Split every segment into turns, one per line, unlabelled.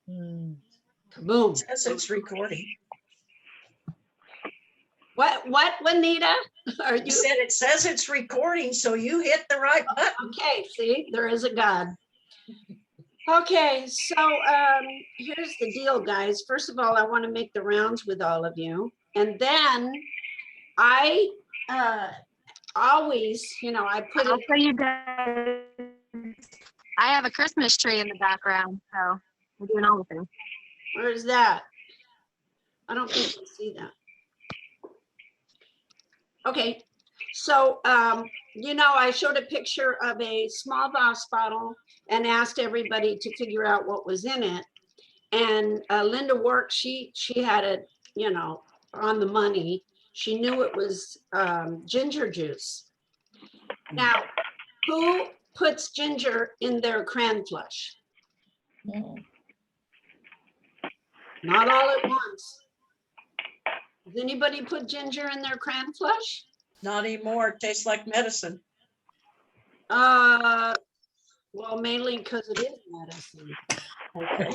Kaboom.
Says it's recording.
What, Juanita? Are
You
you?
said it says it's recording, so you hit the right button.
Okay, see, there is a God. Okay, so here's the deal, guys. First of all, I want to make the rounds with all of you. And then I always, I put
I'll
it.
show you guys. I have a Christmas tree in the background, so we're doing all the things.
Where's that? I don't think you see that. Okay, so, I showed a picture of a small Voss bottle and asked everybody to figure out what was in it. And Linda Work, she had it, on the money. She knew it was ginger juice. Now, who puts ginger in their cran flush? Not all at once. Does anybody put ginger in their cran flush?
Not anymore. It tastes like medicine.
Well, mainly because it is medicine.
Okay.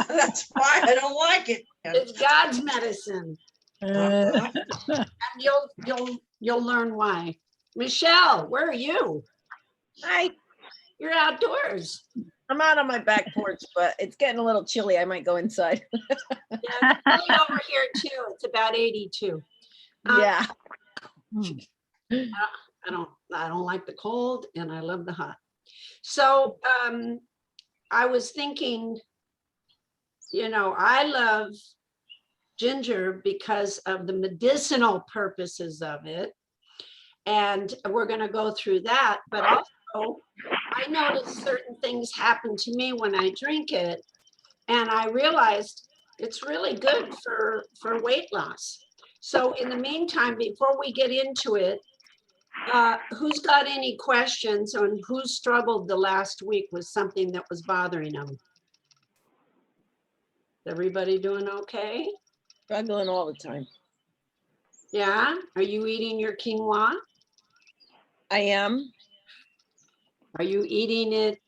That's why I don't like it.
It's God's medicine.
Uh-huh.
And you'll learn why. Michelle, where are you?
Hi,
You're outdoors.
I'm out on my back porch, but it's getting a little chilly. I might go inside.
Yeah, it's chilly over here too. It's about 82.
Yeah.
I don't like the cold and I love the hot. So I was thinking, I love ginger because of the medicinal purposes of it. And we're going to go through that. But also, I noticed certain things happen to me when I drink it. And I realized it's really good for weight loss. So in the meantime, before we get into it, who's got any questions on who struggled the last week with something that was bothering them? Everybody doing okay?
Struggling all the time.
Yeah? Are you eating your quinoa?
I am.
Are you eating it?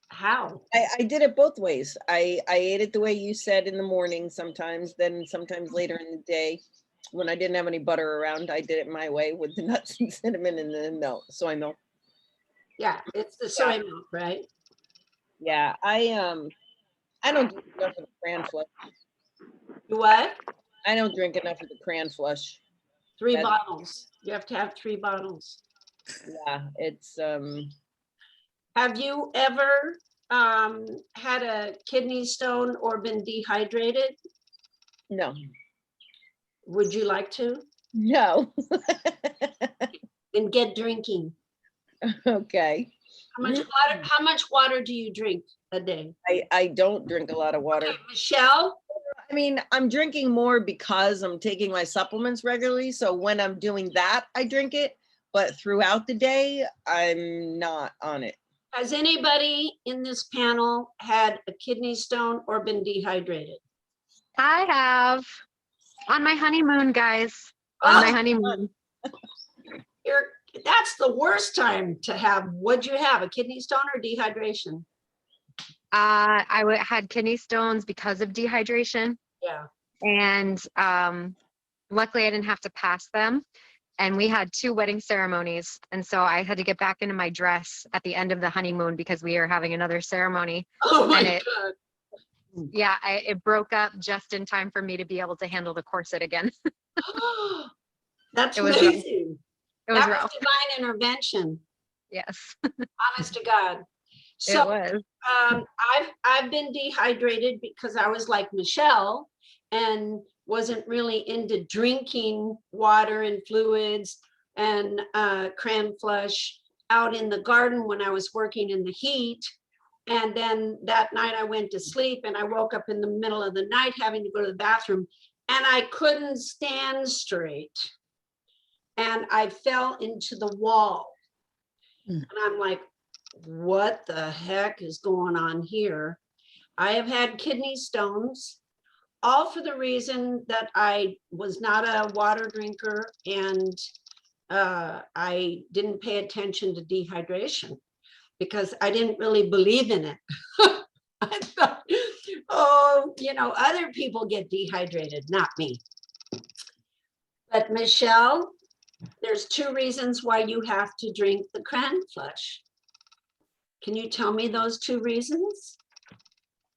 How?
I did it both ways. I ate it the way you said in the morning sometimes, then sometimes later in the day. When I didn't have any butter around, I did it my way with the nuts and cinnamon and the milk, soy milk.
Yeah, it's the soy milk, right?
Yeah, I don't drink enough of the cran flush.
You what?
I don't drink enough of the cran flush.
3
That's-
bottles. You have to have 3 bottles.
Yeah, it's
Have you ever had a kidney stone or been dehydrated?
no.
Would you like to?
No.
Then get drinking.
Okay.
How much water do you drink a day?
I don't drink a lot of water.
Okay, Michelle?
I mean, I'm drinking more because I'm taking my supplements regularly. So when I'm doing that, I drink it. But throughout the day, I'm not on it.
Has anybody in this panel had a kidney stone or been dehydrated?
I have on my honeymoon, guys. On my honeymoon.
That's the worst time to have. What'd you have? A kidney stone or dehydration?
Had kidney stones because of dehydration.
Yeah.
And luckily I didn't have to pass them. And we had 2 wedding ceremonies. And so I had to get back into my dress at the end of the honeymoon because we are having another ceremony.
Oh my
God. Yeah, it broke up just in time for me to be able to handle the corset again.
That's
It was
amazing.
It was
That
rough.
was divine intervention.
Yes.
Honest to God.
It
So
was.
I've been dehydrated because I was like Michelle and wasn't really into drinking water and fluids and cran flush out in the garden when I was working in the heat. And then that night I went to sleep and I woke up in the middle of the night having to go to the bathroom and I couldn't stand straight. And I fell into the wall. And I'm like, what the heck is going on here? I have had kidney stones, all for the reason that I was not a water drinker and I didn't pay attention to dehydration because I didn't really believe in it. I thought, oh, other people get dehydrated, not me. But Michelle, there's 2 reasons why you have to drink the cran flush. Can you tell me those 2 reasons?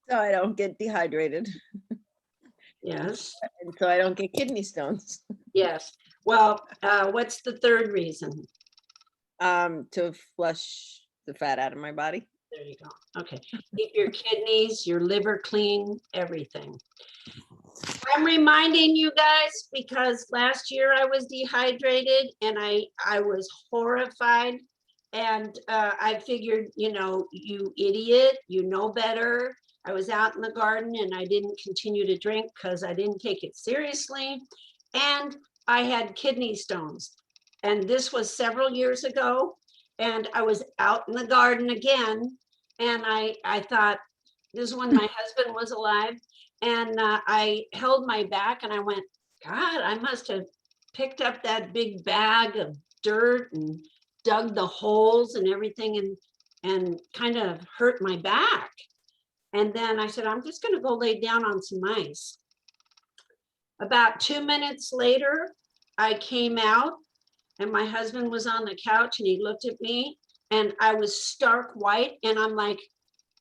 So I don't get dehydrated,
Yes,
and so I don't get kidney stones.
yes. Well, what's the 3rd reason?
To flush the fat out of my body.
There you go. Okay. Keep your kidneys, your liver clean, everything. I'm reminding you guys because last year I was dehydrated and I was horrified. And I figured, you idiot, you know better. I was out in the garden and I didn't continue to drink because I didn't take it seriously. And I had kidney stones. And this was several years ago. And I was out in the garden again. And I thought, this is when my husband was alive. And I held my back and I went, God, I must have picked up that big bag of dirt and dug the holes and everything and kind of hurt my back. And then I said, I'm just going to go lay down on some ice. About 2 minutes later, I came out and my husband was on the couch and he looked at me and I was stark white. And I'm like,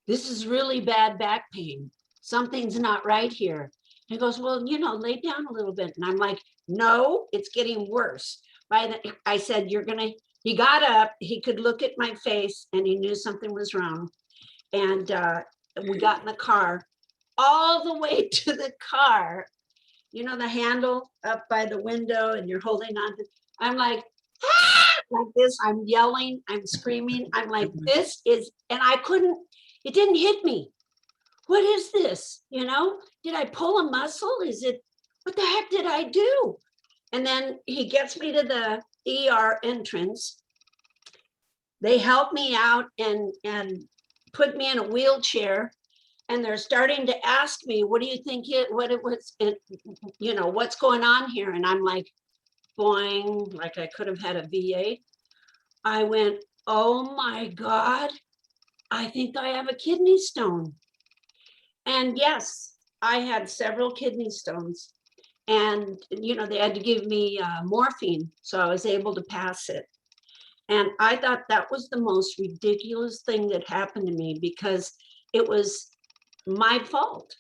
this is really bad back pain. Something's not right here. He goes, well, lay down a little bit. And I'm like, no, it's getting worse. I said, he got up, he could look at my face and he knew something was wrong. And we got in the car, all the way to the car, the handle up by the window and you're holding on to, I'm like, like this, I'm yelling, I'm screaming. I'm like, this is, and it didn't hit me. What is this? Did I pull a muscle? What the heck did I do? And then he gets me to the ER entrance. They help me out and put me in a wheelchair. And they're starting to ask me, what do you think what's going on here? And I'm like, boing, like I could have had a V8. I went, oh my God, I think I have a kidney stone. And yes, I had several kidney stones and, they had to give me morphine. So I was able to pass it. And I thought that was the most ridiculous thing that happened to me because it was my fault.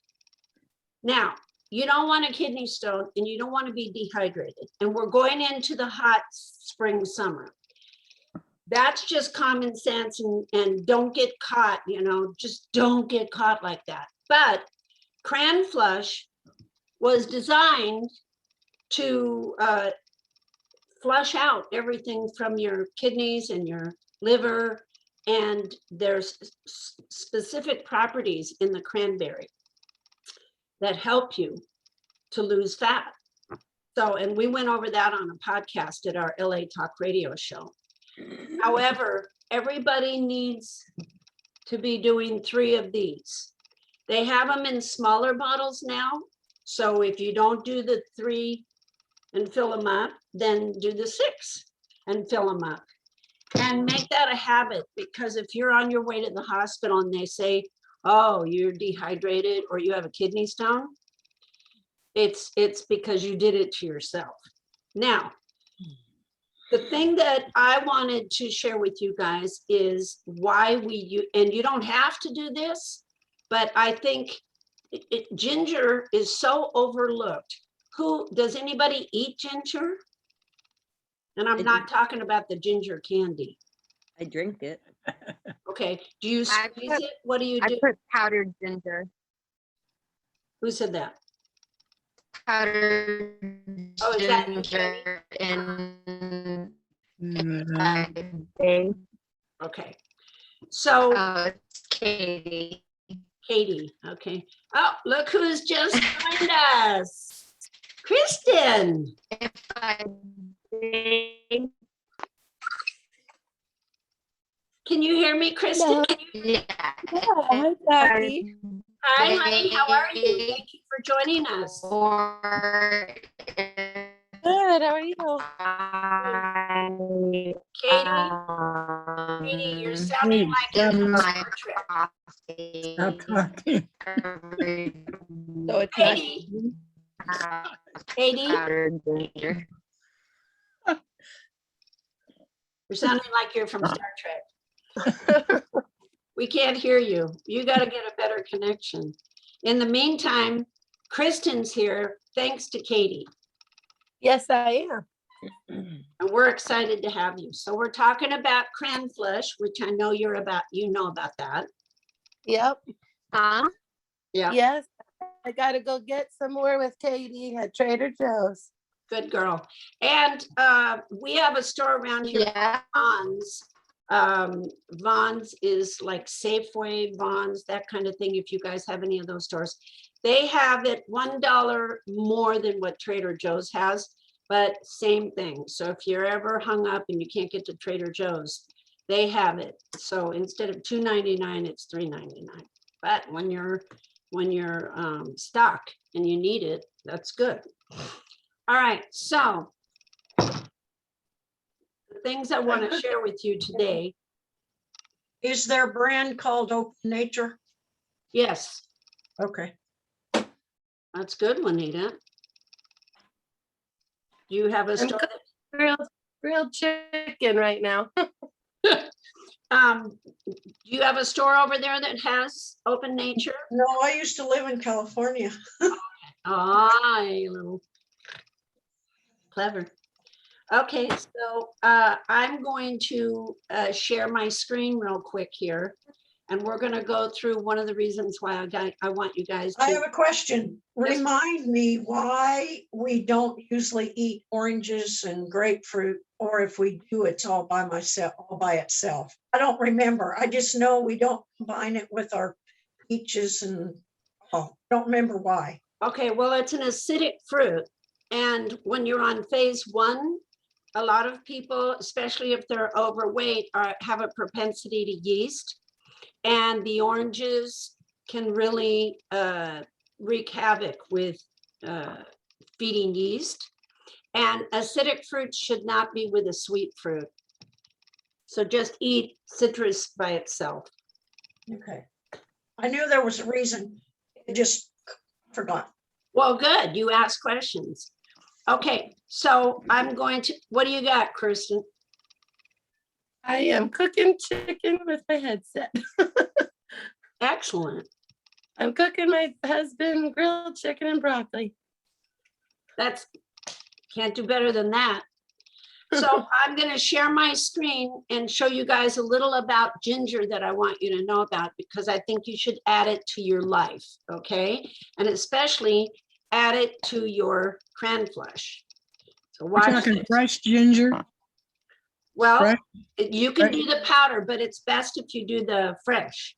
Now, you don't want a kidney stone and you don't want to be dehydrated. And we're going into the hot spring, summer. That's just common sense and don't get caught, just don't get caught like that. But cran flush was designed to flush out everything from your kidneys and your liver. And there's specific properties in the cranberry that help you to lose fat. So, and we went over that on a podcast at our LA Talk Radio show. However, everybody needs to be doing 3 of these. They have them in smaller bottles now. So if you don't do the 3 and fill them up, then do the 6 and fill them up. And make that a habit, because if you're on your way to the hospital and they say, oh, you're dehydrated or you have a kidney stone, it's because you did it to yourself. Now, the thing that I wanted to share with you guys is why and you don't have to do this, but I think ginger is so overlooked. Does anybody eat ginger? And I'm not talking about the ginger candy.
I drink it.
Okay, do you squeeze it? What do you
I
do?
put powdered ginger.
Who said that?
Powdered
Oh, is that you,
ginger in
Okay, so
it's Katie.
Katie, okay. Oh, look who's just joined us. Kristen.
If I did,
Can you hear me, Kristen?
yeah.
Hi, Jackie.
Hi, honey. How are you? Thank you for joining us.
Or
Good. How are you?
Katie, you're sounding like
stop,
in
my
Star Trek.
coffee
stop talking.
every
So it's not.
Katie, Katie,
Powdered ginger.
you're sounding like you're from Star Trek. We can't hear you. You got to get a better connection. In the meantime, Kristen's here, thanks to Katie.
Yes, I am.
And we're excited to have you. So we're talking about cran flesh, which I know you're about, you know about that.
Yep.
Huh?
Yeah,
Yes. I gotta go get some more with Katie at Trader Joe's.
good girl. And we have a store around here,
Yeah.
Vons. Vons is like Safeway, Vons, that kind of thing. If you guys have any of those stores, they have it $1 more than what Trader Joe's has, but same thing. So if you're ever hung up and you can't get to Trader Joe's, they have it. So instead of $2.99, it's $3.99. But when you're stuck and you need it, that's good. All right, so the things I want to share with you today.
Is there a brand called Open Nature?
Yes,
Okay.
that's good, Juanita. Do you have a
I'm
store?
Grilled chicken right now.
Do you have a store over there that has Open Nature?
No, I used to live in California.
Ah, you little clever. Okay, so I'm going to share my screen real quick here. And we're going to go through one of the reasons why I want you guys
I
to.
have a question.
Yes.
Remind me why we don't usually eat oranges and grapefruit, or if we do, it's all by itself. I don't remember. I just know we don't combine it with our peaches and, don't remember why.
Okay, well, it's an acidic fruit. And when you're on phase 1, a lot of people, especially if they're overweight, have a propensity to yeast. And the oranges can really wreak havoc with feeding yeast. And acidic fruit should not be with a sweet fruit. So just eat citrus by itself.
Okay. I knew there was a reason. I just forgot.
Well, good, you asked questions. Okay, so I'm going to, what do you got, Kristen?
I am cooking chicken with my headset.
Excellent.
I'm cooking my husband grilled chicken and broccoli.
That's, can't do better than that. So I'm going to share my screen and show you guys a little about ginger that I want you to know about, because I think you should add it to your life, okay? And especially add it to your cran flesh. So
We're
watch
talking
this.
fresh ginger.
Well,
fresh?
you can do the powder, but it's best if you do the fresh,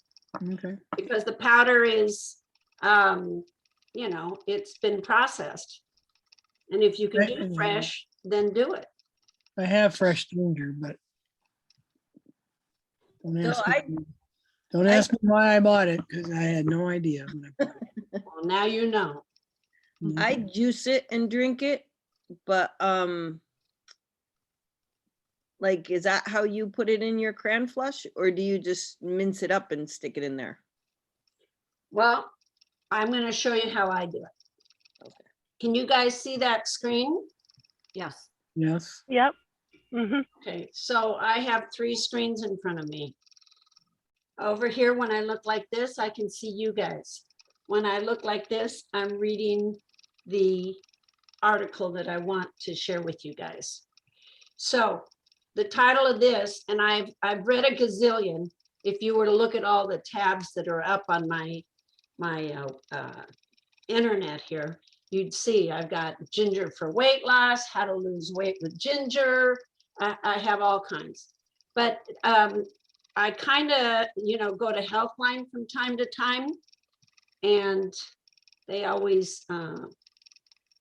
Okay.
because the powder is, you know, it's been processed. And if you can
Right,
do
and-
fresh, then do it.
I have fresh ginger, but don't
So
ask me why I bought it, because I had no idea. when I bought
Well, now you know.
it.
I juice it and drink it, but like, is that how you put it in your cran flush, or do you just mince it up and stick it in there?
Well, I'm going to show you how I do it.
Okay.
Can you guys see that screen? Yes.
Yes.
Yep. Mhm.
Okay, so I have 3 screens in front of me. Over here, when I look like this, I can see you guys. When I look like this, I'm reading the article that I want to share with you guys. So the title of this, and I've read a gazillion. If you were to look at all the tabs that are up on my internet here, you'd see I've got ginger for weight loss, how to lose weight with ginger. I have all kinds, but I kind of, you know, go to Healthline from time to time, and they always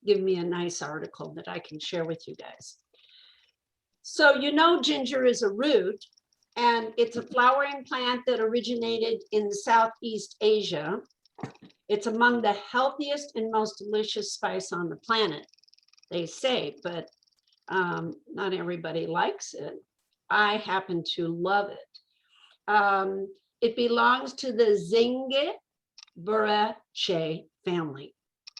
give me a nice article that I can share with you guys. So, you know, ginger is a root, and it's a flowering plant that originated in Southeast Asia. It's among the healthiest and most delicious spice on the planet, they say, but not everybody likes it. I happen to love it. It belongs to the Zingiberaceae family.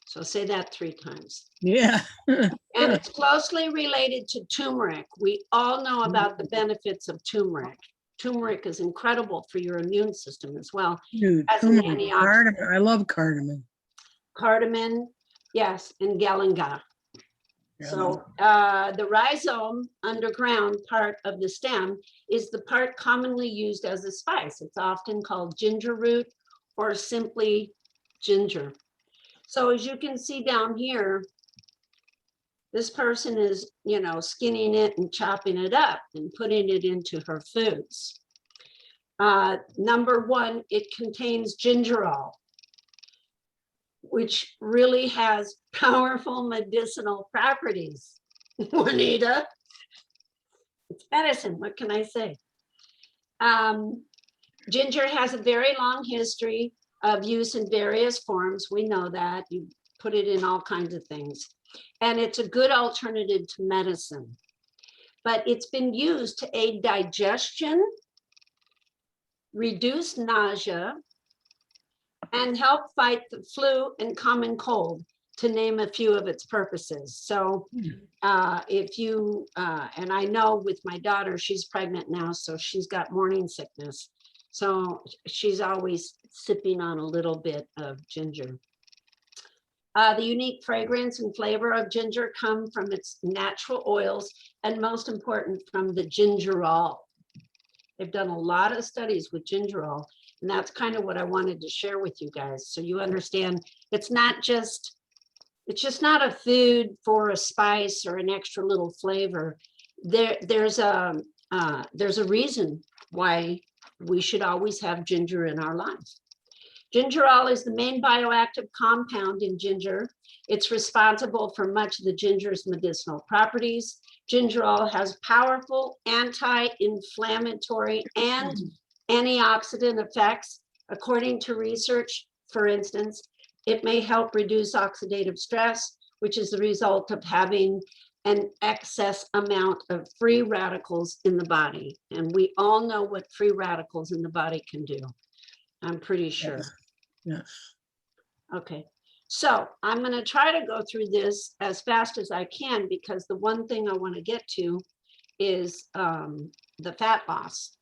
So say that 3 times.
Yeah.
And it's closely related to turmeric. We all know about the benefits of turmeric. Turmeric is incredible for your immune system as well
Dude,
as an
turmeric,
antioxidant.
cardamom. I love cardamom.
Cardamom, yes, and galangal.
Yeah.
So the rhizome underground part of the stem is the part commonly used as a spice. It's often called ginger root or simply ginger. So as you can see down here, this person is, you know, skinning it and chopping it up and putting it into her foods. Number 1, it contains gingerol, which really has powerful medicinal properties. Juanita, it's medicine, what can I say? Ginger has a very long history of use in various forms. We know that. You put it in all kinds of things. And it's a good alternative to medicine. But it's been used to aid digestion, reduce nausea, and help fight the flu and common cold, to name a few of its purposes. So if you, and I know with my daughter, she's pregnant now, so she's got morning sickness. So she's always sipping on a little bit of ginger. The unique fragrance and flavor of ginger come from its natural oils, and most important, from the gingerol. They've done a lot of studies with gingerol, and that's kind of what I wanted to share with you guys. So you understand, it's just not a food for a spice or an extra little flavor. There's a reason why we should always have ginger in our lives. Gingerol is the main bioactive compound in ginger. It's responsible for much of the ginger's medicinal properties. Gingerol has powerful anti-inflammatory and antioxidant effects. According to research, for instance, it may help reduce oxidative stress, which is the result of having an excess amount of free radicals in the body. And we all know what free radicals in the body can do. I'm pretty sure.
Yeah.
Okay, so I'm going to try to go through this as fast as I can, because the one thing I want to get to is the fat loss.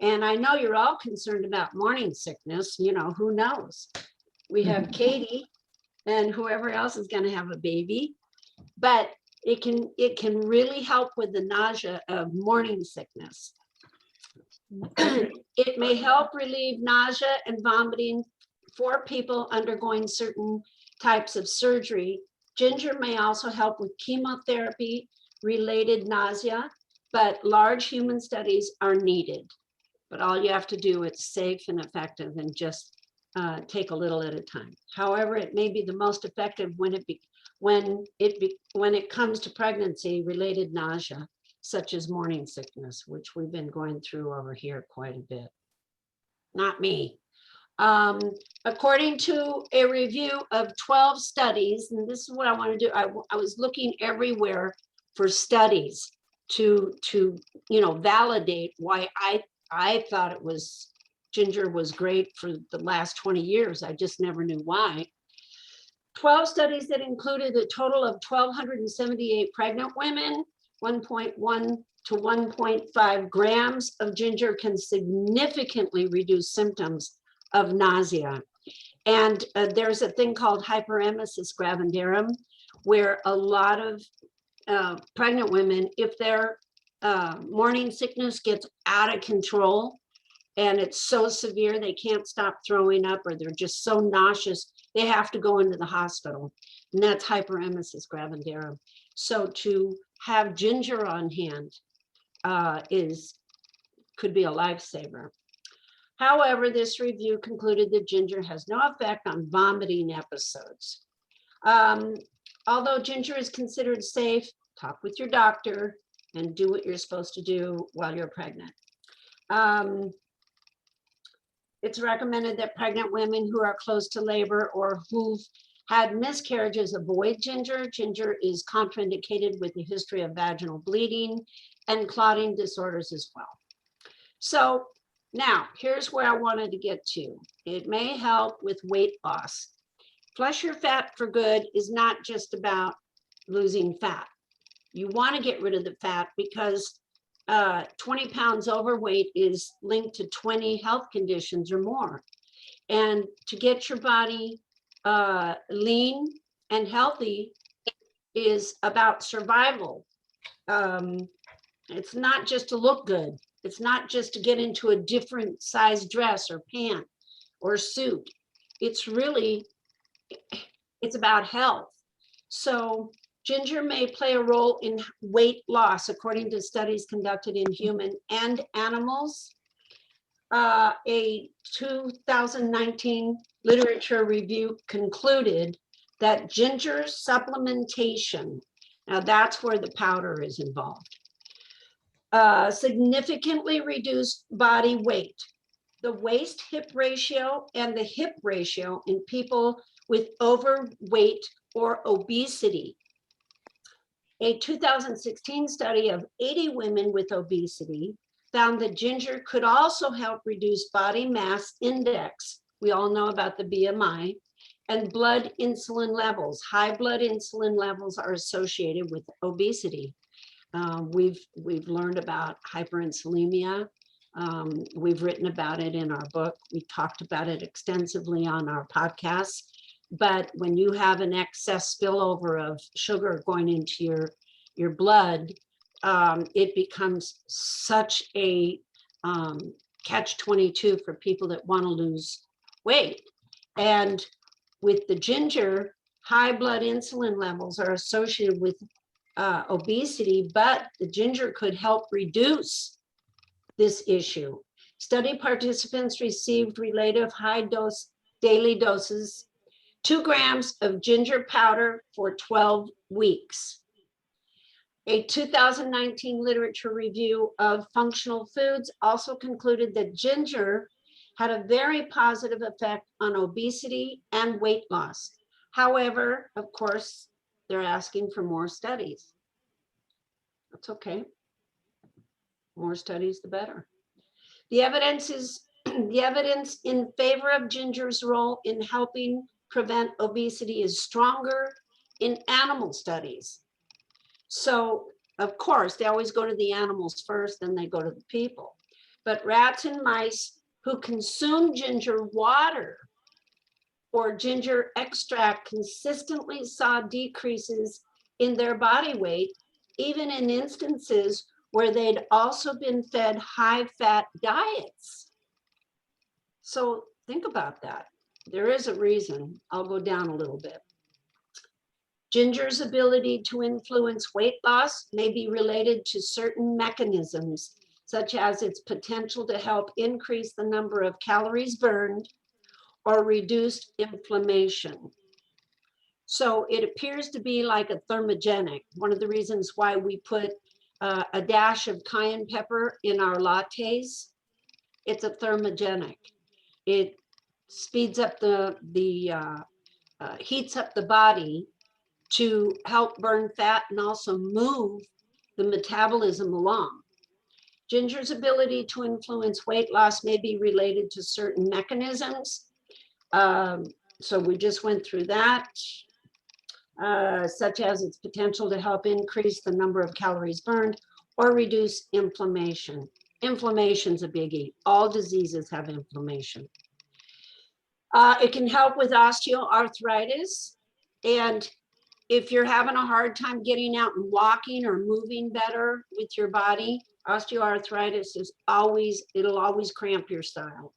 And I know you're all concerned about morning sickness. You know, who knows? We have Katie and whoever else is going to have a baby, but it can really help with the nausea of morning sickness. It may help relieve nausea and vomiting for people undergoing certain types of surgery. Ginger may also help with chemotherapy related nausea, but large human studies are needed. But all you have to do, it's safe and effective, and just take a little at a time. However, it may be the most effective when it comes to pregnancy related nausea, such as morning sickness, which we've been going through over here quite a bit. Not me. According to a review of 12 studies, and this is what I want to do, I was looking everywhere for studies to validate why I thought it was ginger was great for the last 20 years. I just never knew why. 12 studies that included a total of 1,278 pregnant women. 1.1 to 1.5 grams of ginger can significantly reduce symptoms of nausea. And there's a thing called hyperemesis gravidarum, where a lot of pregnant women, if their morning sickness gets out of control and it's so severe they can't stop throwing up, or they're just so nauseous, they have to go into the hospital. And that's hyperemesis gravidarum. So to have ginger on hand could be a lifesaver. However, this review concluded that ginger has no effect on vomiting episodes. Although ginger is considered safe, talk with your doctor and do what you're supposed to do while you're pregnant. It's recommended that pregnant women who are close to labor or who've had miscarriages avoid ginger. Ginger is contraindicated with a history of vaginal bleeding and clotting disorders as well. So now here's where I wanted to get to. It may help with weight loss. Flush your fat for good is not just about losing fat. You want to get rid of the fat because 20 pounds overweight is linked to 20 health conditions or more. And to get your body lean and healthy is about survival. It's not just to look good. It's not just to get into a different size dress or pant or suit. It's really, it's about health. So ginger may play a role in weight loss, according to studies conducted in human and animals. A 2019 literature review concluded that ginger supplementation, now that's where the powder is involved, significantly reduced body weight. The waist hip ratio and the hip ratio in people with overweight or obesity. A 2016 study of 80 women with obesity found that ginger could also help reduce body mass index. We all know about the BMI and blood insulin levels. High blood insulin levels are associated with obesity. We've learned about hyperinsulinemia. We've written about it in our book. We talked about it extensively on our podcasts. But when you have an excess spillover of sugar going into your blood, it becomes such a catch-22 for people that want to lose weight. And with the ginger, high blood insulin levels are associated with obesity, but the ginger could help reduce this issue. Study participants received relative high dose daily doses, 2 grams of ginger powder for 12 weeks. A 2019 literature review of functional foods also concluded that ginger had a very positive effect on obesity and weight loss. However, of course, they're asking for more studies. That's okay. More studies, the better. The evidence in favor of ginger's role in helping prevent obesity is stronger in animal studies. So, of course, they always go to the animals first, then they go to the people. But rats and mice who consume ginger water or ginger extract consistently saw decreases in their body weight, even in instances where they'd also been fed high-fat diets. So think about that. There is a reason. I'll go down a little bit. Ginger's ability to influence weight loss may be related to certain mechanisms, such as its potential to help increase the number of calories burned or reduce inflammation. So it appears to be like a thermogenic. One of the reasons why we put a dash of cayenne pepper in our lattes, it's a thermogenic. It speeds up heats up the body to help burn fat and also move the metabolism along. Ginger's ability to influence weight loss may be related to certain mechanisms. So we just went through that, such as its potential to help increase the number of calories burned or reduce inflammation. Inflammation's a biggie. All diseases have inflammation. It can help with osteoarthritis. And if you're having a hard time getting out and walking or moving better with your body, osteoarthritis is it'll always cramp your style.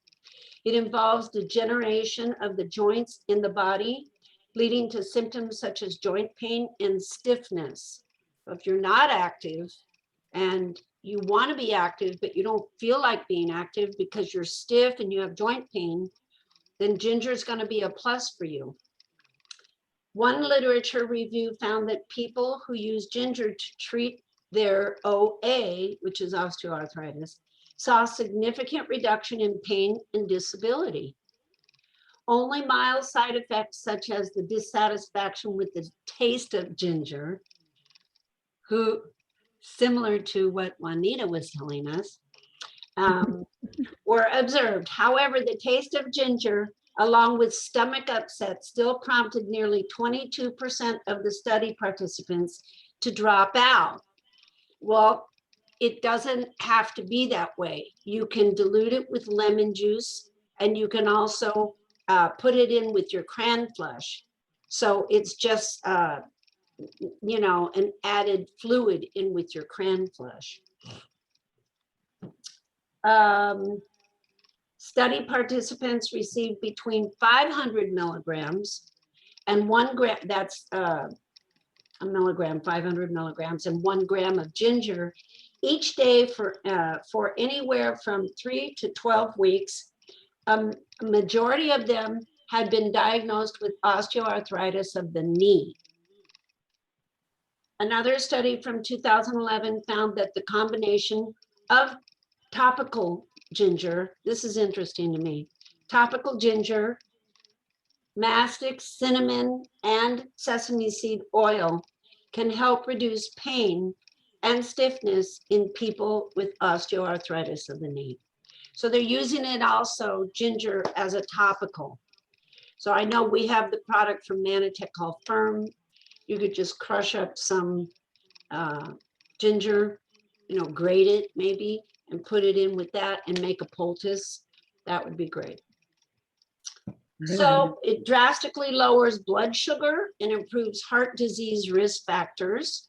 It involves degeneration of the joints in the body, leading to symptoms such as joint pain and stiffness. If you're not active and you want to be active, but you don't feel like being active because you're stiff and you have joint pain, then ginger is going to be a plus for you. One literature review found that people who use ginger to treat their OA, which is osteoarthritis, saw a significant reduction in pain and disability. Only mild side effects such as the dissatisfaction with the taste of ginger, similar to what Juanita was telling us, were observed. However, the taste of ginger along with stomach upset, still prompted nearly 22% of the study participants to drop out. Well, it doesn't have to be that way. You can dilute it with lemon juice, and you can also put it in with your cran flush. So it's just, you know, an added fluid in with your cran flush. Study participants received between 500 milligrams and 1 gram, that's a milligram, 500 milligrams, and 1 gram of ginger each day for anywhere from 3 to 12 weeks. A majority of them had been diagnosed with osteoarthritis of the knee. Another study from 2011 found that the combination of topical ginger, this is interesting to me, topical ginger, mastic, cinnamon, and sesame seed oil can help reduce pain and stiffness in people with osteoarthritis of the knee. So they're using it also, ginger, as a topical. So I know we have the product from Manatech called Firm. You could just crush up some ginger, you know, grate it maybe, and put it in with that and make a poultice. That would be great. So it drastically lowers blood sugar and improves heart disease risk factors.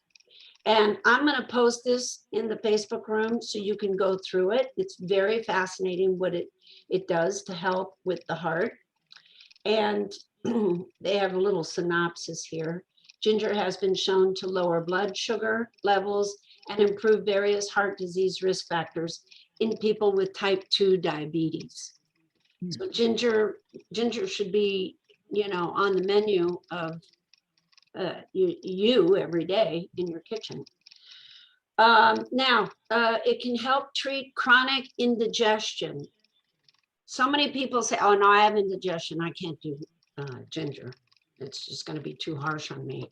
And I'm going to post this in the Facebook room so you can go through it. It's very fascinating what it does to help with the heart. And they have a little synopsis here. Ginger has been shown to lower blood sugar levels and improve various heart disease risk factors in people with type 2 diabetes. So ginger should be, you know, on the menu of you every day in your kitchen. Now, it can help treat chronic indigestion. So many people say, oh, no, I have indigestion. I can't do ginger. It's just going to be too harsh on me.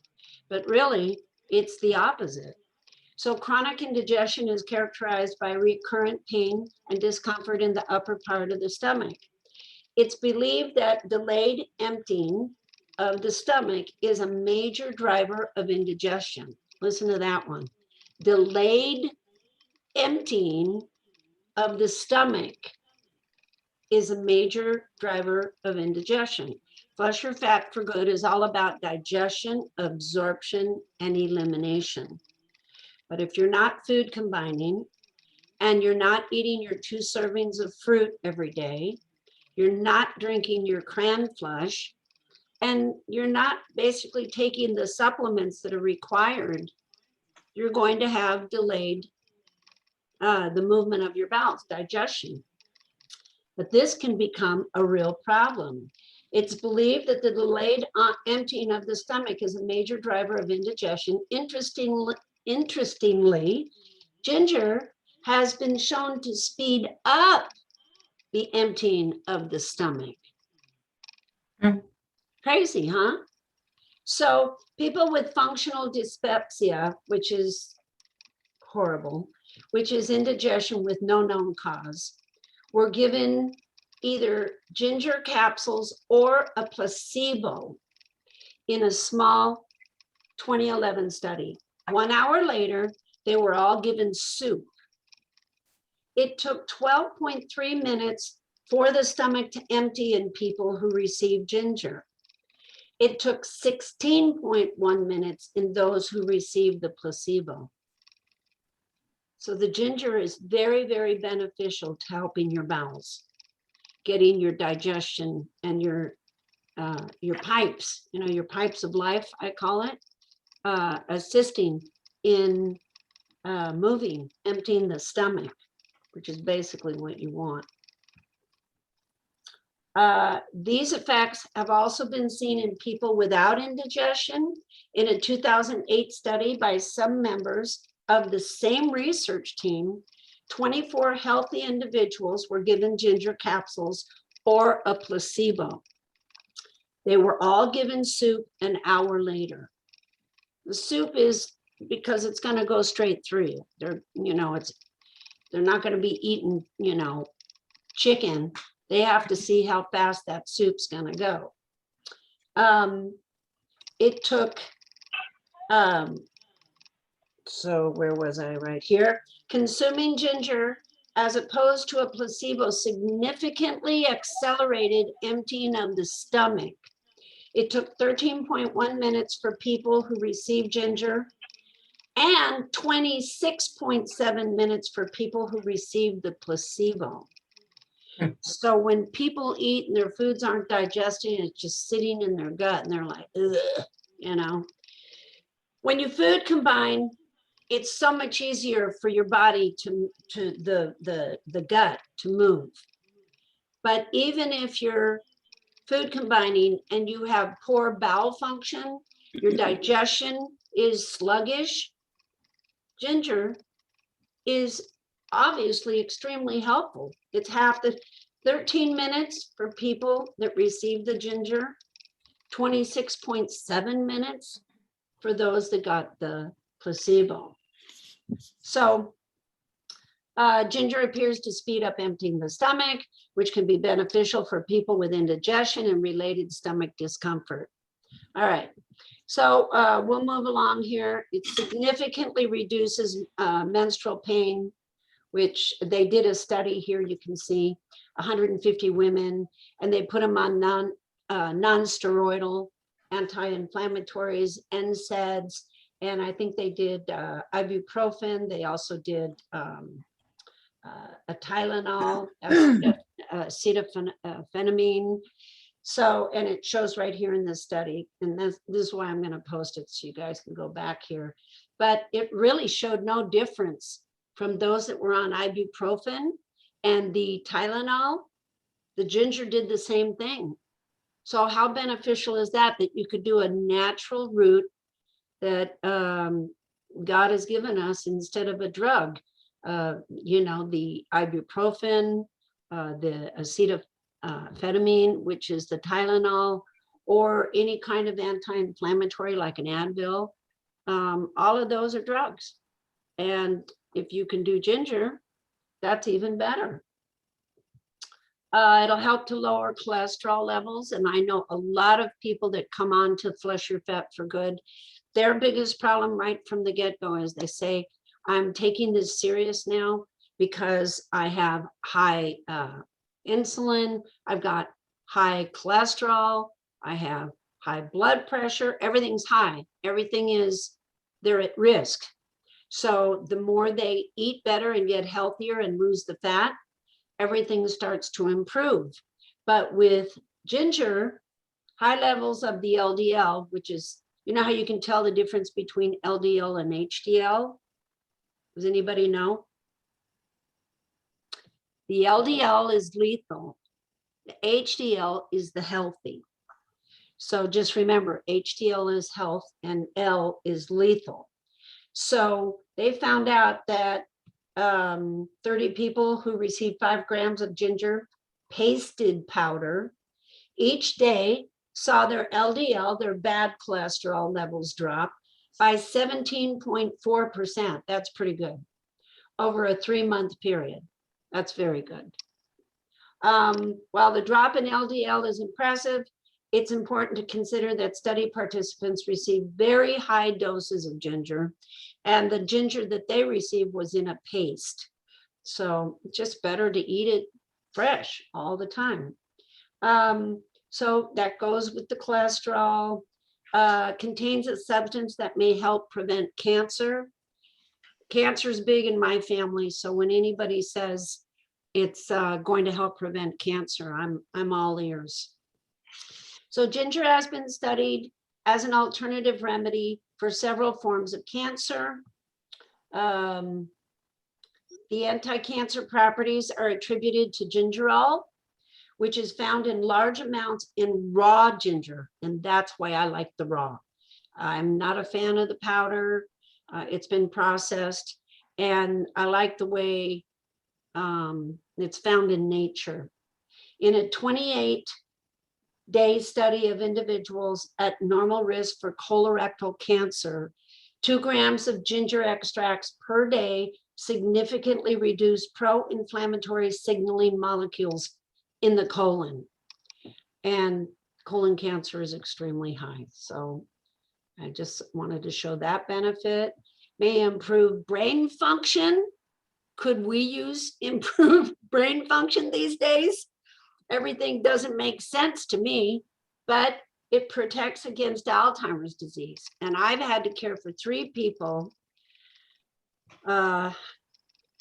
But really, it's the opposite. So chronic indigestion is characterized by recurrent pain and discomfort in the upper part of the stomach. It's believed that delayed emptying of the stomach is a major driver of indigestion. Listen to that one. Delayed emptying of the stomach is a major driver of indigestion. Flush Your Fat for Good is all about digestion, absorption, and elimination. But if you're not food combining and you're not eating your 2 servings of fruit every day, you're not drinking your cran flush, and you're not basically taking the supplements that are required, you're going to have delayed the movement of your bowels, digestion. But this can become a real problem. It's believed that the delayed emptying of the stomach is a major driver of indigestion. Interestingly, ginger has been shown to speed up the emptying of the stomach. Crazy, huh? So people with functional dyspepsia, which is horrible, which is indigestion with no known cause, were given either ginger capsules or a placebo in a small 2011 study. 1 hour later, they were all given soup. It took 12.3 minutes for the stomach to empty in people who received ginger. It took 16.1 minutes in those who received the placebo. So the ginger is very, very beneficial to helping your bowels, getting your digestion and your pipes, you know, your pipes of life, I call it, assisting in moving, emptying the stomach, which is basically what you want. These effects have also been seen in people without indigestion. In a 2008 study by some members of the same research team, 24 healthy individuals were given ginger capsules or a placebo. They were all given soup an hour later. The soup is because it's going to go straight through you. They're not going to be eating, chicken They have to see how fast that soup's gonna go. It took, so where was I? Right here. Consuming ginger as opposed to a placebo significantly accelerated emptying of the stomach. It took 13.1 minutes for people who received ginger and 26.7 minutes for people who received the placebo. So when people eat and their foods aren't digesting, it's just sitting in their gut and they're like, ugh, you know. When you food combine, it's so much easier for your body to the gut to move. But even if you're food combining and you have poor bowel function, your digestion is sluggish, ginger is obviously extremely helpful. It's half the 13 minutes for people that receive the ginger, 26.7 minutes for those that got the placebo. So ginger appears to speed up emptying the stomach, which can be beneficial for people with indigestion and related stomach discomfort. All right, so we'll move along here. It significantly reduces menstrual pain, which they did a study here. You can see 150 women, and they put them on non-steroidal anti-inflammatories, NSAIDs, and I think they did ibuprofen. They also did a Tylenol, acetaminophen. So, and it shows right here in this study, and this is why I'm going to post it so you guys can go back here. But it really showed no difference from those that were on ibuprofen and the Tylenol. The ginger did the same thing. So how beneficial is that, that you could do a natural route that God has given us instead of a drug? You know, the ibuprofen, the acetaminophen, which is the Tylenol, or any kind of anti-inflammatory like an Advil. All of those are drugs. And if you can do ginger, that's even better. It'll help to lower cholesterol levels. And I know a lot of people that come on to Flush Your Fat for Good, their biggest problem right from the get-go is they say, I'm taking this serious now because I have high insulin, I've got high cholesterol, I have high blood pressure, everything's high. Everything is, they're at risk. So the more they eat better and get healthier and lose the fat, everything starts to improve. But with ginger, high levels of the LDL, which is, you know how you can tell the difference between LDL and HDL? Does anybody know? The LDL is lethal. The HDL is the healthy. So just remember, HDL is health and L is lethal. So they found out that 30 people who received 5 grams of ginger pasted powder each day saw their LDL, their bad cholesterol levels drop by 17.4%. That's pretty good. Over a 3-month period. That's very good. While the drop in LDL is impressive, it's important to consider that study participants received very high doses of ginger, and the ginger that they received was in a paste. So just better to eat it fresh all the time. So that goes with the cholesterol. Contains a substance that may help prevent cancer. Cancer is big in my family, so when anybody says it's going to help prevent cancer, I'm all ears. So ginger has been studied as an alternative remedy for several forms of cancer. The anti-cancer properties are attributed to gingerol, which is found in large amounts in raw ginger, and that's why I like the raw. I'm not a fan of the powder. It's been processed, and I like the way it's found in nature. In a 28-day study of individuals at normal risk for colorectal cancer, 2 grams of ginger extracts per day significantly reduced pro-inflammatory signaling molecules in the colon. And colon cancer is extremely high. So I just wanted to show that benefit. May improve brain function. Could we use improved brain function these days? Everything doesn't make sense to me, but it protects against Alzheimer's disease. And I've had to care for 3 people. A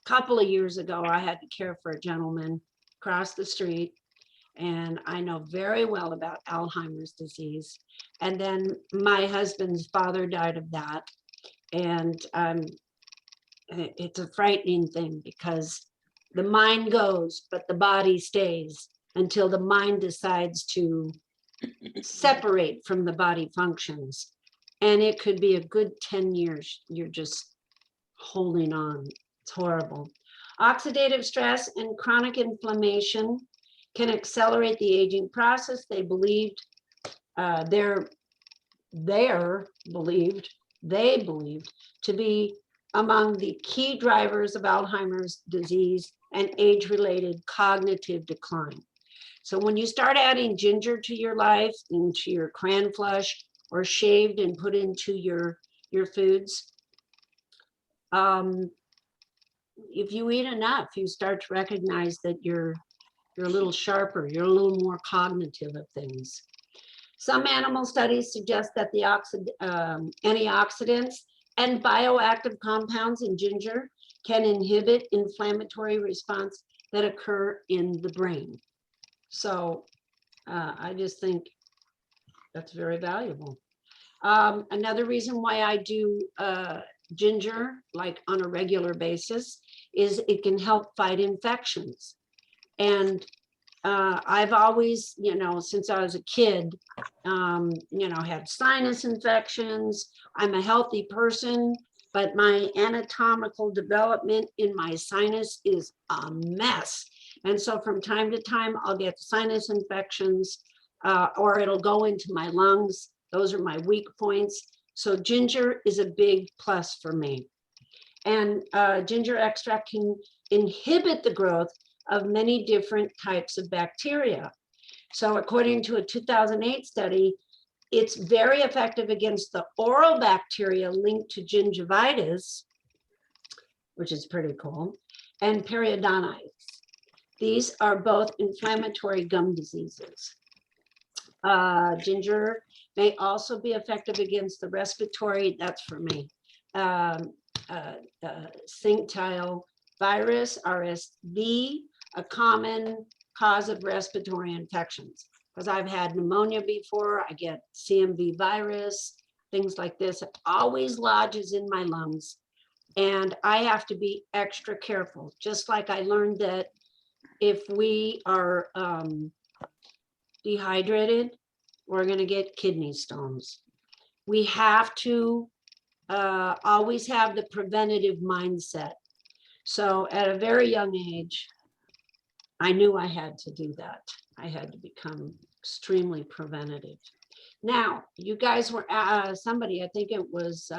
couple of years ago, I had to care for a gentleman across the street, and I know very well about Alzheimer's disease. And then my husband's father died of that. And it's a frightening thing because the mind goes, but the body stays until the mind decides to separate from the body functions. And it could be a good 10 years. You're just holding on. It's horrible. Oxidative stress and chronic inflammation can accelerate the aging process. They believed, they believed to be among the key drivers of Alzheimer's disease and age-related cognitive decline. So when you start adding ginger to your life, into your cran flush, or shaved and put into your foods, if you eat enough, you start to recognize that you're a little sharper, you're a little more cognitive of things. Some animal studies suggest that the antioxidants and bioactive compounds in ginger can inhibit inflammatory response that occur in the brain. So I just think that's very valuable. Another reason why I do ginger, like on a regular basis, is it can help fight infections. And I've always, since I was a kid, had sinus infections. I'm a healthy person, but my anatomical development in my sinus is a mess. And so from time to time, I'll get sinus infections or it'll go into my lungs. Those are my weak points. So ginger is a big plus for me. And ginger extract can inhibit the growth of many different types of bacteria. So according to a 2008 study, it's very effective against the oral bacteria linked to gingivitis, which is pretty cool, and periodontitis. These are both inflammatory gum diseases. Ginger may also be effective against the respiratory, that's for me, syncytial virus, RSV, a common cause of respiratory infections. Because I've had pneumonia before, I get CMV virus, things like this. It always lodges in my lungs. And I have to be extra careful. Just like I learned that if we are dehydrated, we're going to get kidney stones. We have to always have the preventative mindset. So at a very young age, I knew I had to do that. I had to become extremely preventative. Now, you guys were, somebody, I think it was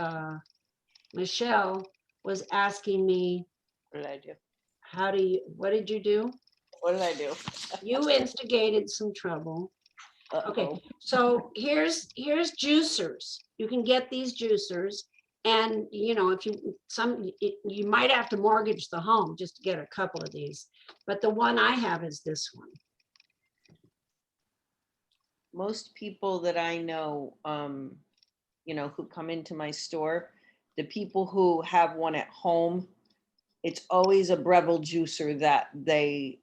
Michelle, was asking me,
What did I do?
what did you do?
What did I do?
You instigated some trouble. Okay,
Uh-oh.
so here's juicers. You can get these juicers, and if you might have to mortgage the home just to get a couple of these. But the one I have is this one.
Most people that I know, who come into my store, the people who have one at home, it's always a Breville juicer that they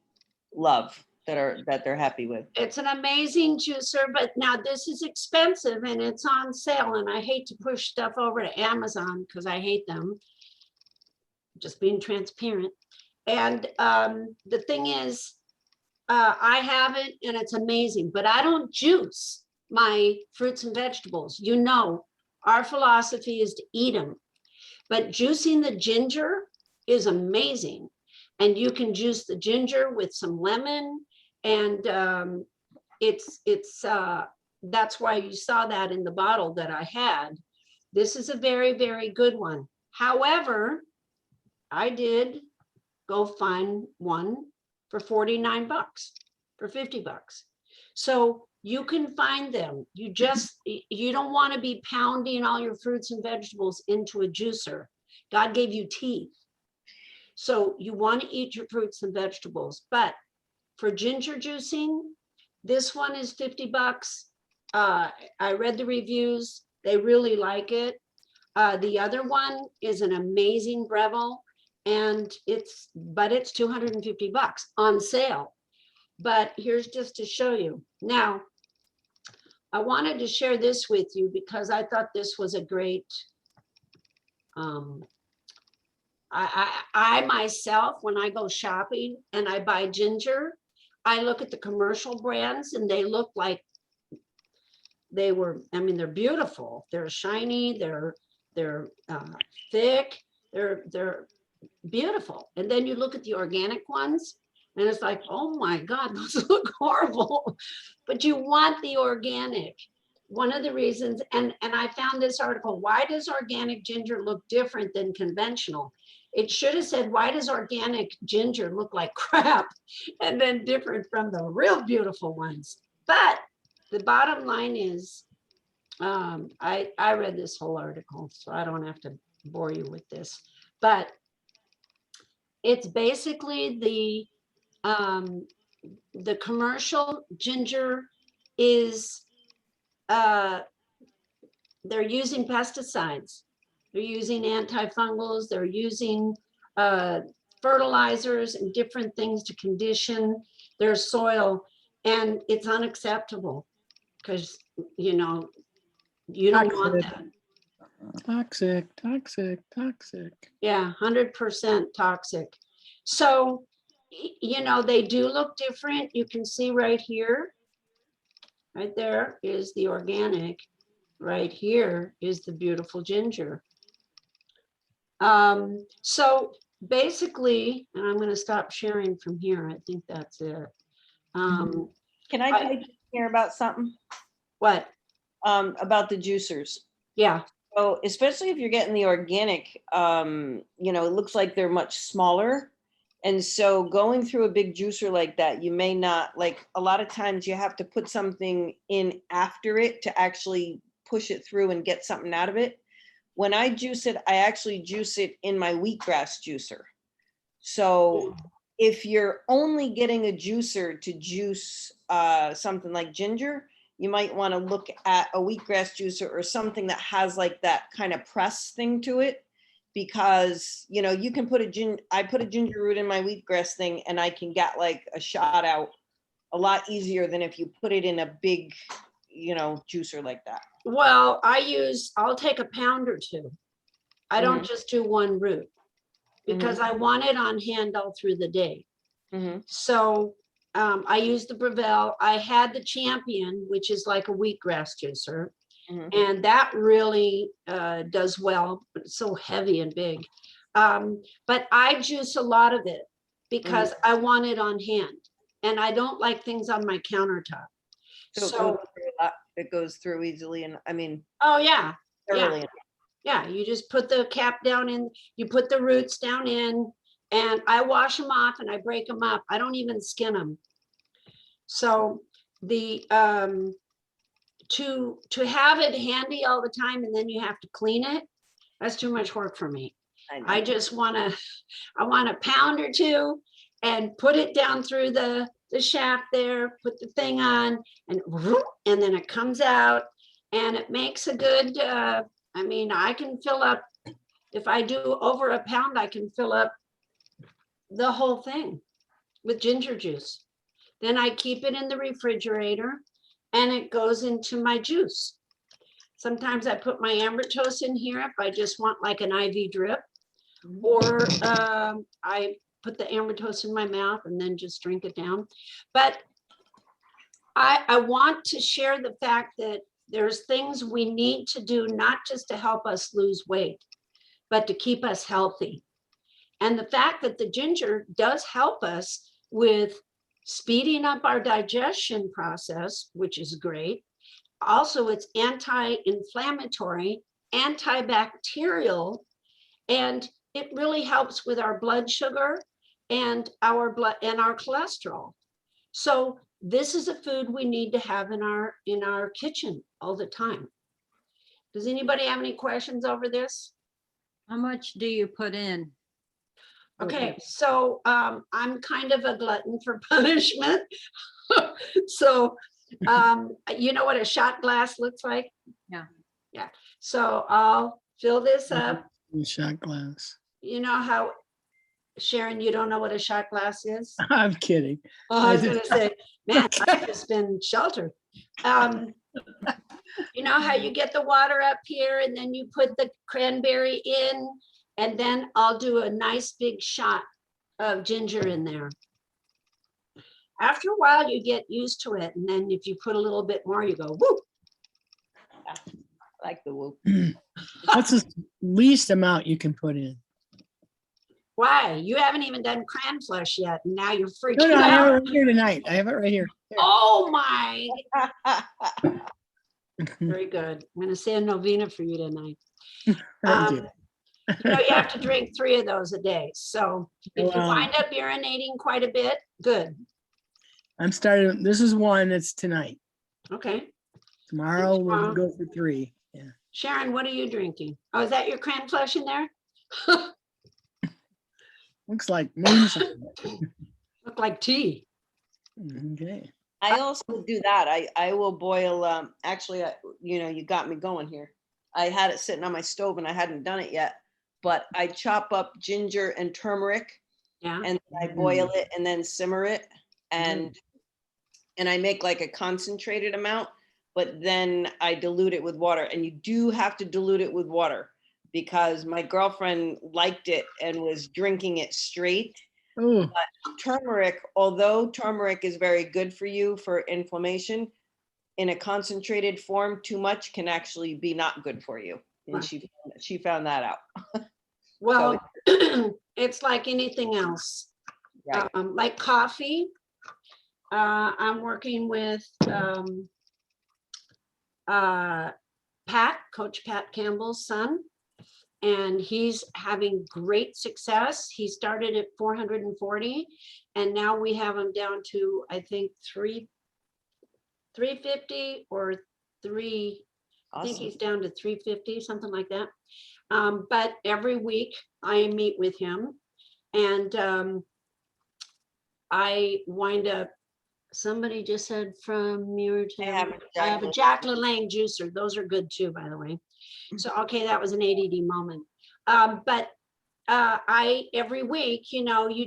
love, that they're happy with.
It's an amazing juicer, but now this is expensive and it's on sale, and I hate to push stuff over to Amazon because I hate them. Just being transparent. And the thing is, I have it and it's amazing, but I don't juice my fruits and vegetables. Our philosophy is to eat them, but juicing the ginger is amazing. And you can juice the ginger with some lemon, and that's why you saw that in the bottle that I had. This is a very, very good one. However, I did go find one for $49 for 50 bucks. So you can find them. You don't want to be pounding all your fruits and vegetables into a juicer. God gave you teeth. So you want to eat your fruits and vegetables, but for ginger juicing, this one is 50 bucks. I read the reviews. They really like it. The other one is an amazing Breville, and it's 250 bucks on sale. But here's just to show you. Now, I wanted to share this with you because I thought this was a great, I myself, when I go shopping and I buy ginger, I look at the commercial brands and they look like they're beautiful. They're shiny, they're thick, they're beautiful. And then you look at the organic ones and it's like, oh my God, those look horrible. But you want the organic. One of the reasons, and I found this article, why does organic ginger look different than conventional? It should have said, why does organic ginger look like crap? And then different from the real beautiful ones. But the bottom line is, I read this whole article, so I don't have to bore you with this, but it's basically the commercial ginger is, they're using pesticides. They're using antifungals, they're using fertilizers and different things to condition their soil. And it's unacceptable because, you don't want that.
Toxic, toxic, toxic.
Yeah, 100% toxic. So, they do look different. You can see right here, right there is the organic. Right here is the beautiful ginger. So basically, and I'm going to stop sharing from here. I think that's it.
Can I tell you here about something?
What?
About the juicers.
Yeah.
So especially if you're getting the organic, it looks like they're much smaller. And so going through a big juicer like that, you may not, like, a lot of times you have to put something in after it to actually push it through and get something out of it. When I juice it, I actually juice it in my wheatgrass juicer. So if you're only getting a juicer to juice something like ginger, you might want to look at a wheatgrass juicer or something that has like that kind of press thing to it, because you can put I put a ginger root in my wheatgrass thing and I can get like a shot out a lot easier than if you put it in a big juicer like that.
Well, I'll take a pound or two. I don't just do one root because I want it on hand all through the day. So I use the Breville. I had the Champion, which is like a wheatgrass juicer. And that really does well, but it's so heavy and big. But I juice a lot of it because I want it on hand. And I don't like things on my countertop. So
it goes through easily. And I mean,
oh yeah.
thoroughly.
Yeah, you just put the cap down in, you put the roots down in, and I wash them off and I break them up. I don't even skin them. So the to have it handy all the time and then you have to clean it, that's too much work for me. I just want a pound or two and put it down through the shaft there, put the thing on, and then it comes out and it makes a good, I can fill up, if I do over a pound, I can fill up the whole thing with ginger juice. Then I keep it in the refrigerator and it goes into my juice. Sometimes I put my ambertose in here if I just want like an IV drip, or I put the ambertose in my mouth and then just drink it down. But I want to share the fact that there's things we need to do, not just to help us lose weight, but to keep us healthy. And the fact that the ginger does help us with speeding up our digestion process, which is great. Also, it's anti-inflammatory, antibacterial, and it really helps with our blood sugar and our cholesterol. So this is a food we need to have in our kitchen all the time. Does anybody have any questions over this?
How much do you put in?
Okay, so I'm kind of a glutton for punishment. So you know what a shot glass looks like?
Yeah.
Yeah. So I'll fill this up.
Shot glass.
You know how, Sharon, you don't know what a shot glass is?
I'm kidding.
Oh, I was gonna say, man, I've just been sheltered. You know how you get the water up here and then you put the cranberry in, and then I'll do a nice big shot of ginger in there. After a while, you get used to it, and then if you put a little bit more, you go, whoop.
Like the whoop.
What's the least amount you can put in?
Why? You haven't even done cran flush yet, and now you're
No,
freaking
no, I have it
out.
right here tonight. I have it right here. Here.
Oh my, very good. I'm gonna say a novena for you tonight.
Thank you.
You know, you have to drink 3 of those a day. So if you
Wow.
wind up urinating quite a bit, good.
I'm starting, this is one, it's tonight.
Okay.
Tomorrow we'll
Tomorrow.
go for 3. Yeah.
Sharon, what are you drinking? Oh, is that your cran flush in there?
Looks like moonshine.
Look like tea.
Okay.
I also do that. I will boil, actually, you know, you got me going here. I had it sitting on my stove and I hadn't done it yet, but I chop up ginger and turmeric
Yeah.
and I boil it and then simmer it. And I make like a concentrated amount, but then I dilute it with water. And you do have to dilute it with water because my girlfriend liked it and was drinking it straight.
Oh,
Turmeric, although turmeric is very good for you for inflammation, in a concentrated form, too much can actually be not good for you. And
Right.
she found that out.
Well, it's like anything else.
Right.
Like coffee. I'm working with Coach Pat Campbell's son, and he's having great success. He started at 440, and now we have him down to, I think, 350 or 3. I think
Awesome.
he's down to 350, something like that. But every week I meet with him, and I wind up, somebody just said from Muir to, I have a Jack LaLanne juicer. Those are good too, by the way. So, okay, that was an ADD moment. But I, every week, you know, you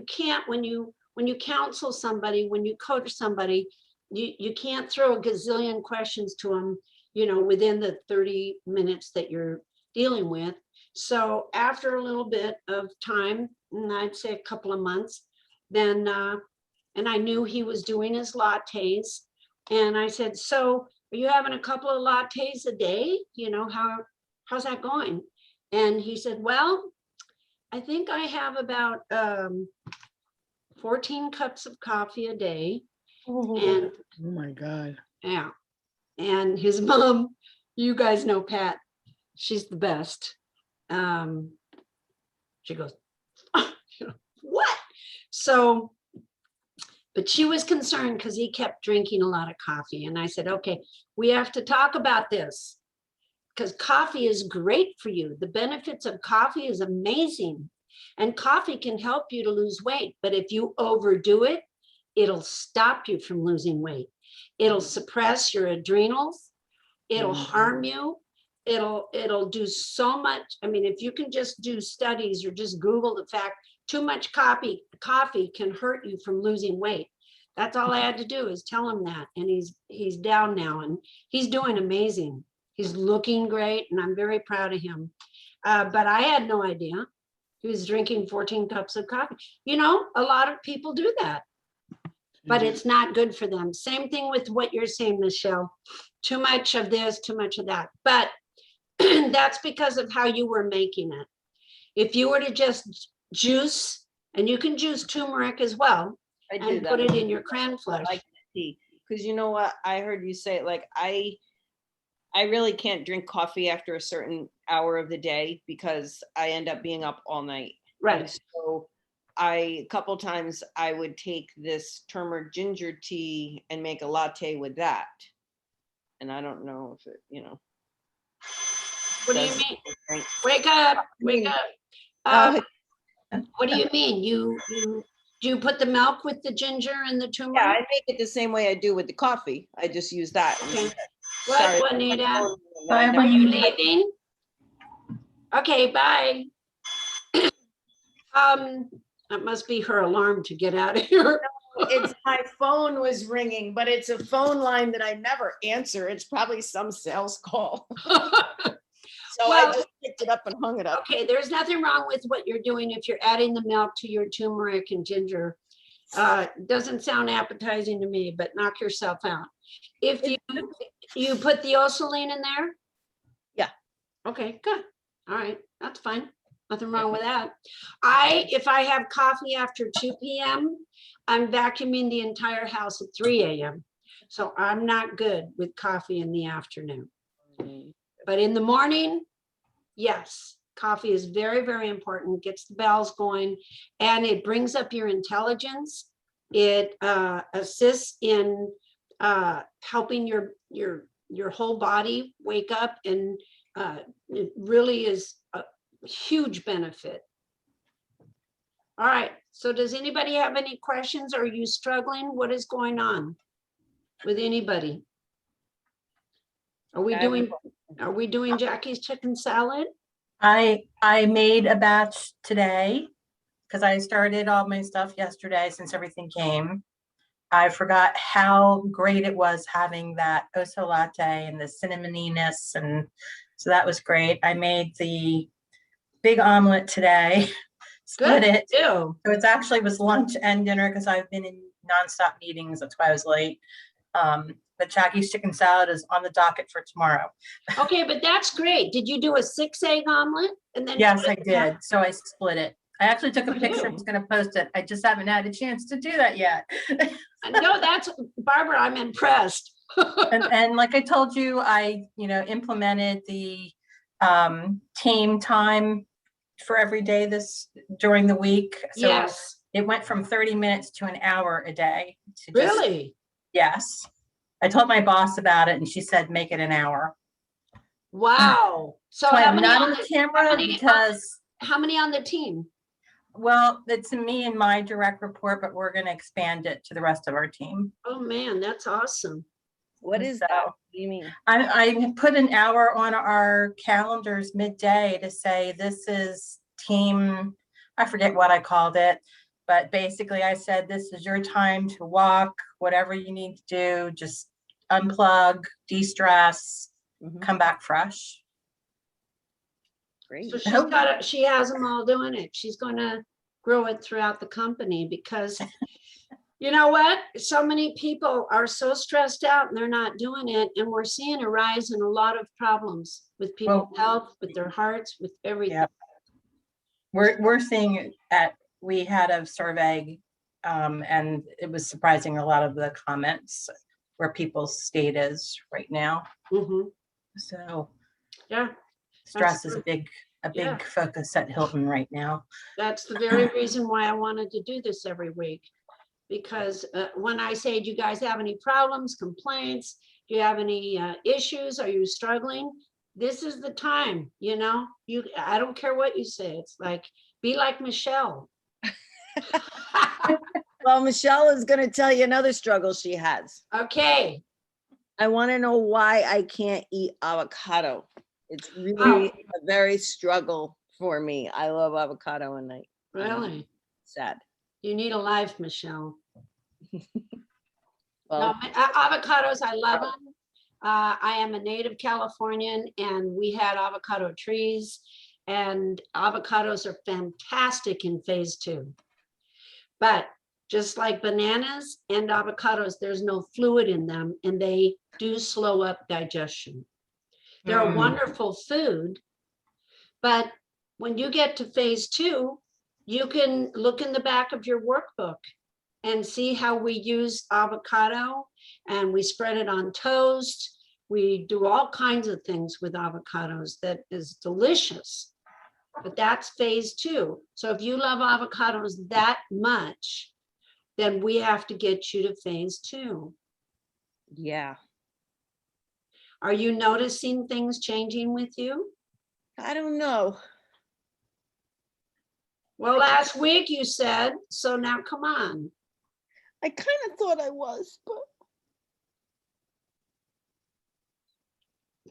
can't, when you counsel somebody, when you coach somebody, you can't throw a gazillion questions to them, you know, within the 30 minutes that you're dealing with. So after a little bit of time, and I'd say a couple of months, then, and I knew he was doing his lattes. And I said, so are you having a couple of lattes a day? You know, how's that going? And he said, well, I think I have about 14 cups of coffee a day. And
oh my God.
yeah, and his mom, you guys know Pat, she's the best. She goes, what? So, but she was concerned because he kept drinking a lot of coffee. And I said, okay, we have to talk about this because coffee is great for you. The benefits of coffee is amazing. And coffee can help you to lose weight. But if you overdo it, it'll stop you from losing weight. It'll suppress your adrenals. It'll harm you. It'll do so much. I mean, if you can just do studies or just Google the fact, too much coffee can hurt you from losing weight. That's all I had to do is tell him that. And he's down now and he's doing amazing. He's looking great and I'm very proud of him. But I had no idea he was drinking 14 cups of coffee. You know, a lot of people do that, but it's not good for them. Same thing with what you're saying, Michelle. Too much of this, too much of that. But that's because of how you were making it. If you were to just juice, and you can juice turmeric as well,
I do
and
that.
put it in your cran flush.
I like tea because you know what? I heard you say it, like I really can't drink coffee after a certain hour of the day because I end up being up all night.
Right.
And so a couple times I would take this turmeric ginger tea and make a latte with that. And I don't know if it,
What do you
does
mean?
anything.
Wake up, wake
Me.
up.
Oh,
What do you mean? Do you put the milk with the ginger and the
yeah,
turmeric?
I make it the same way I do with the coffee. I just use that.
Okay.
Sorry,
What, Juanita?
but I
Are
never-
you leaving? Okay, bye. That must be her alarm to get out of here.
It's my phone was ringing, but it's a phone line that I never answer. It's probably some sales call. So I
Well-
just picked it up and hung it up.
Okay, there's nothing wrong with what you're doing if you're adding the milk to your turmeric and ginger. Doesn't sound appetizing to me, but knock yourself out. If you put the Osaline in there?
Yeah.
Okay, good. All right, that's fine. Nothing wrong with that. If I have coffee after 2 p.m., I'm vacuuming the entire house at 3 a.m. So I'm not good with coffee in the afternoon. But in the morning, yes, coffee is very, very important, gets the bells going, and it brings up your intelligence. It assists in helping your whole body wake up, and it really is a huge benefit. All right, so does anybody have any questions? Are you struggling? What is going on with anybody? Are we doing Jackie's chicken salad?
I made a batch today because I started all my stuff yesterday since everything came. I forgot how great it was having that oso latte and the cinnamoniness, and so that was great. I made the big omelet today, split it.
Ew.
So it's actually was lunch and dinner because I've been in nonstop meetings. That's why I was late. But Jackie's chicken salad is on the docket for tomorrow.
Okay, but that's great. Did you do a 6-egg omelet? And then
Yes, I did. So I split it. I actually took a
Good for
picture. I
you.
was going to post it. I just haven't had a chance to do that yet.
No, that's Barbara, I'm impressed.
And like I told you, I implemented the team time for every day during the week. So
Yes,
it went from 30 minutes to an hour a day.
really?
Yes. I told my boss about it and she said, make it an hour.
Wow. So
So
how
I'm
many
not
on
on
the,
camera because,
how many on the team?
well, it's me and my direct report, but we're going to expand it to the rest of our team.
Oh, man, that's awesome.
What is
So-
that? What do you mean?
I put an hour on our calendars midday to say this is team, I forget what I called it, but basically I said, this is your time to walk, whatever you need to do, just unplug, de-stress,
Mhm.
come back fresh.
Great.
So she has them all doing it. She's going to grow it throughout the company because you know what? So many people are so stressed out and they're not doing it. And we're seeing a rise in a lot of problems with people's health, with their hearts, with everything.
Yep. We're seeing it we had a survey and it was surprising a lot of the comments where people's state is right now.
Mhm.
So
Yeah,
stress is a
true.
big
Yeah.
focus at Hilton right now.
That's the very reason why I wanted to do this every week. Because when I say, do you guys have any problems, complaints? Do you have any issues? Are you struggling? This is the time, I don't care what you say. It's like, be like Michelle.
Well, Michelle is going to tell you another struggle she has.
Okay.
I want to know why I can't eat avocado. It's really a very struggle for me. I love avocado and
Really?
sad.
You need a life, Michelle.
Well,
No, avocados, I love them. I am a native Californian and we had avocado trees, and avocados are fantastic in phase 2. But just like bananas and avocados, there's no fluid in them and they do slow up digestion. They're a wonderful food, but when you get to phase 2, you can look in the back of your workbook and see how we use avocado, and we spread it on toast. We do all kinds of things with avocados that is delicious. but that's phase 2. So if you love avocados that much, then we have to get you to phase 2.
Yeah.
Are you noticing things changing with you?
I don't know.
Well, last week you said, so now come on.
I kind of thought I was, but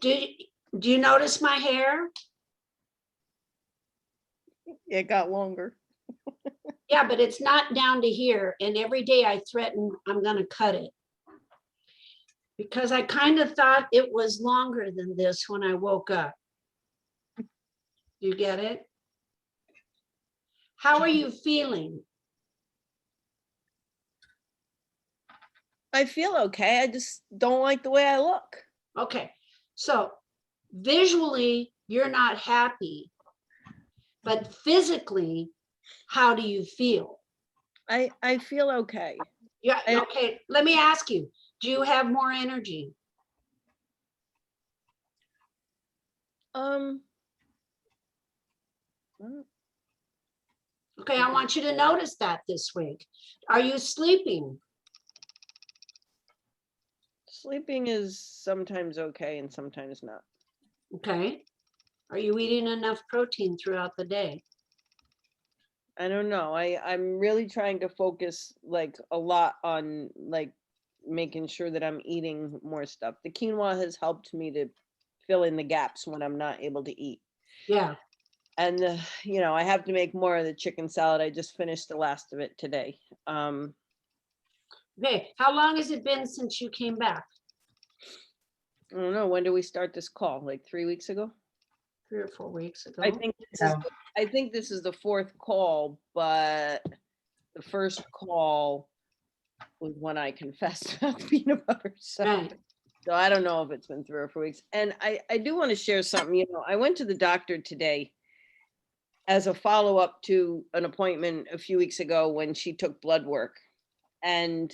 Do you notice my hair?
it got longer.
Yeah, but it's not down to here. And every day I threaten I'm going to cut it. Because I kind of thought it was longer than this when I woke up. You get it? How are you feeling?
I feel okay. I just don't like the way I look.
Okay, so visually, you're not happy. But physically, how do you feel?
I feel okay.
Yeah,
I-
okay, let me ask you, do you have more energy?
Mm,
Okay, I want you to notice that this week. Are you sleeping?
Sleeping is sometimes okay and sometimes not.
Okay. Are you eating enough protein throughout the day?
I don't know. I'm really trying to focus like a lot on like making sure that I'm eating more stuff. The quinoa has helped me to fill in the gaps when I'm not able to eat.
Yeah,
And you know, I have to make more of the chicken salad. I just finished the last of it today.
okay, how long has it been since you came back?
I don't know, when did we start this call? Like 3 weeks ago?
3 or 4 weeks ago.
I think this is
Oh.
I think this is the 4th call, but the first call was when I confessed about the peanut butter.
Right,
So I don't know if it's been 3 or 4 weeks. And I do want to share something. You know, I went to the doctor today as a follow-up to an appointment a few weeks ago when she took blood work. And,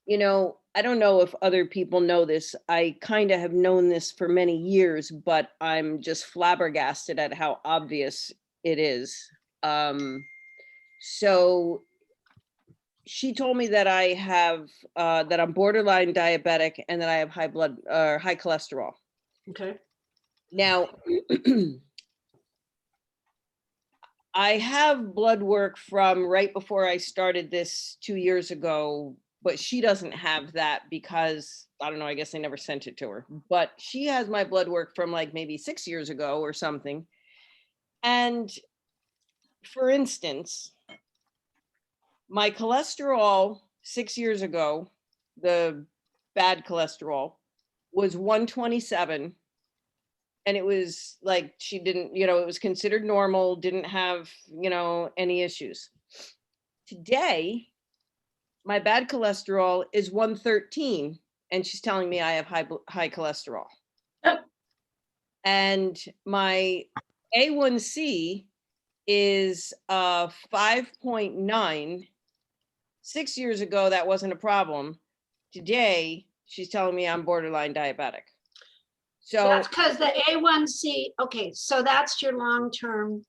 you know, I don't know if other people know this. I kind of have known this for many years, but I'm just flabbergasted at how obvious it is. So she told me that I have that I'm borderline diabetic and that I have high blood or high cholesterol.
okay,
Now, I have blood work from right before I started this 2 years ago, but she doesn't have that because I don't know, I guess I never sent it to her. But she has my blood work from like maybe 6 years ago or something. And for instance, my cholesterol 6 years ago, the bad cholesterol, was 127. And it was like she didn't, you know, it was considered normal, didn't have, you know, any issues. Today, my bad cholesterol is 113, and she's telling me I have high cholesterol.
Yep.
And my A1C is 5.9. 6 years ago, that wasn't a problem. Today, she's telling me I'm borderline diabetic. So
that's because the A1C, okay, so that's your long-term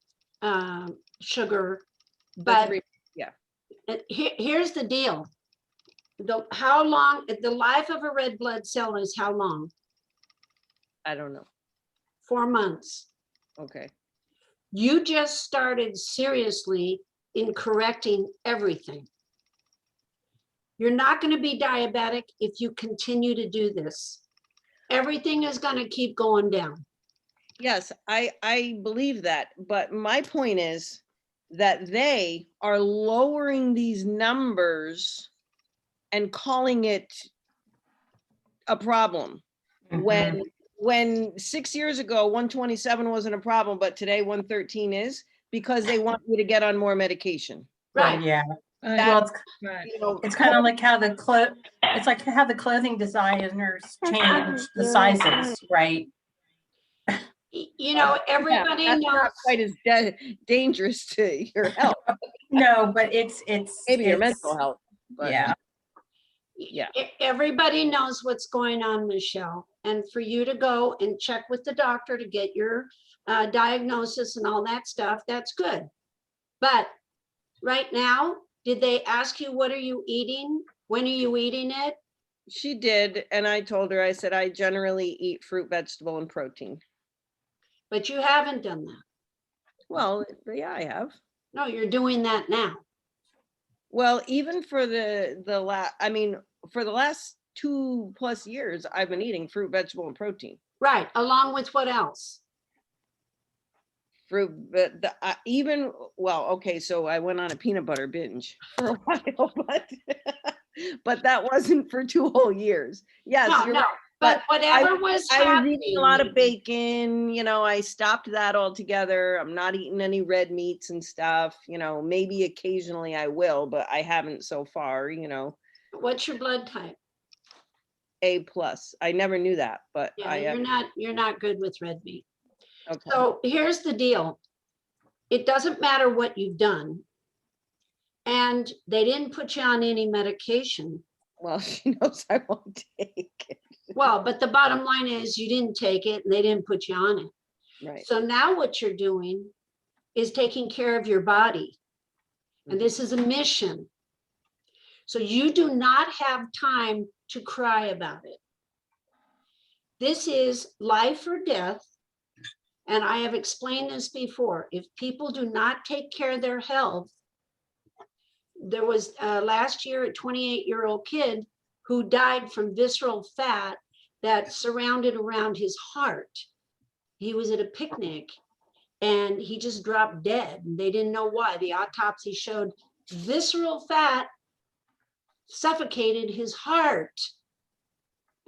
sugar, but here's the deal. How long, the life of a red blood cell is how long?
I don't know.
4 months.
Okay.
You just started seriously in correcting everything. You're not going to be diabetic if you continue to do this. Everything is going to keep going down.
Yes, I believe that. But my point is that they are lowering these numbers and calling it a problem.
Mhm.
When 6 years ago, 127 wasn't a problem, but today 113 is, because they want you to get on more medication.
Well,
Right.
yeah.
Right,
Well,
right.
You know,
it's kind of like how it's like how the clothing designers change the sizes, right?
You know, everybody
that's
knows.
not quite as dangerous to your health,
No, but it's
maybe your mental health. But
yeah.
Yeah.
Everybody knows what's going on, Michelle. And for you to go and check with the doctor to get your diagnosis and all that stuff, that's good. But right now, did they ask you, what are you eating? When are you eating it?
She did, and I told her, I said, I generally eat fruit, vegetable, and protein.
But you haven't done that.
Well, yeah, I have.
No, you're doing that now.
Well, even for for the last 2+ years, I've been eating fruit, vegetable, and protein.
Right, along with what else?
Fruit, well, okay, so I went on a peanut butter binge for a while, but that wasn't for 2 whole years. Yes,
No,
you're
no,
right.
but whatever was
I was
happening.
eating a lot of bacon, I stopped that altogether. I'm not eating any red meats and stuff, maybe occasionally I will, but I haven't so far,
What's your blood type?
A+. I never knew that, but
Yeah,
I am.
you're not good with red meat.
Okay.
So here's the deal. It doesn't matter what you've done. And they didn't put you on any medication.
Well, she knows I won't take it.
Well, but the bottom line is you didn't take it and they didn't put you on it.
Right.
So now what you're doing is taking care of your body. And this is a mission. So you do not have time to cry about it. This is life or death. And I have explained this before. If people do not take care of their health, there was last year a 28-year-old kid who died from visceral fat that surrounded around his heart. He was at a picnic and he just dropped dead. They didn't know why. The autopsy showed visceral fat suffocated his heart.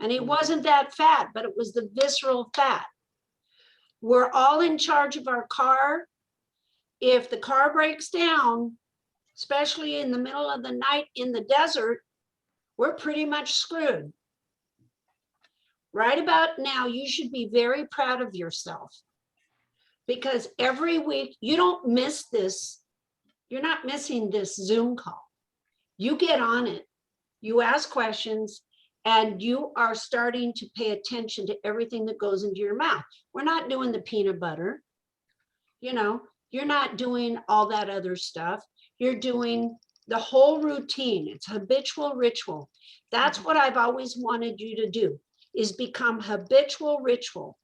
And it wasn't that fat, but it was the visceral fat. We're all in charge of our car. If the car breaks down, especially in the middle of the night in the desert, we're pretty much screwed. Right about now, you should be very proud of yourself because every week you don't miss this. You're not missing this Zoom call. You get on it, you ask questions, and you are starting to pay attention to everything that goes into your mouth. We're not doing the peanut butter. You're not doing all that other stuff. You're doing the whole routine. It's habitual ritual. That's what I've always wanted you to do, is become habitual ritual.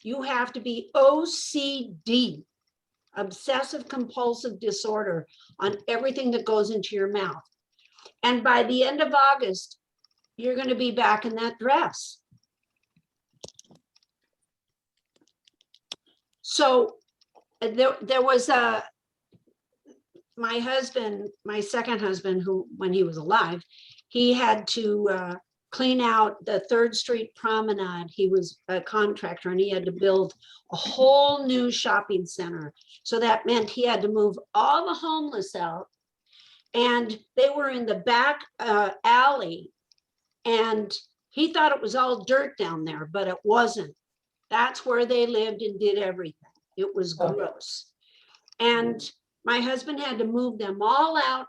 You have to be OCD, obsessive compulsive disorder, on everything that goes into your mouth. And by the end of August, you're going to be back in that dress. So there was my husband, my second husband, who, when he was alive, he had to clean out the 3rd Street Promenade. He was a contractor and he had to build a whole new shopping center. So that meant he had to move all the homeless out, and they were in the back alley, and he thought it was all dirt down there, but it wasn't. That's where they lived and did everything. It was gross. And my husband had to move them all out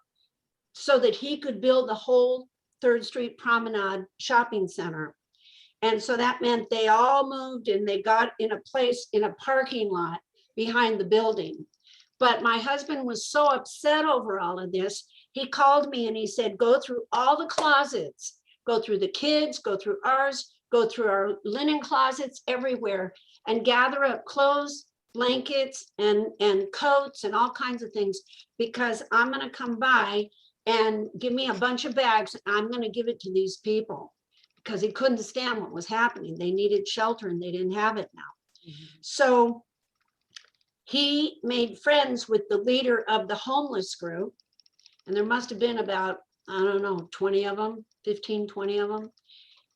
so that he could build the whole 3rd Street Promenade shopping center. And so that meant they all moved and they got in a place in a parking lot behind the building. But my husband was so upset over all of this, he called me and he said, go through all the closets, go through the kids, go through ours, go through our linen closets, everywhere, and gather up clothes, blankets, and coats and all kinds of things, because I'm going to come by and give me a bunch of bags. And I'm going to give it to these people, because he couldn't stand what was happening. They needed shelter and they didn't have it now. So he made friends with the leader of the homeless group. And there must have been about, I don't know, 20 of them, 15, 20 of them.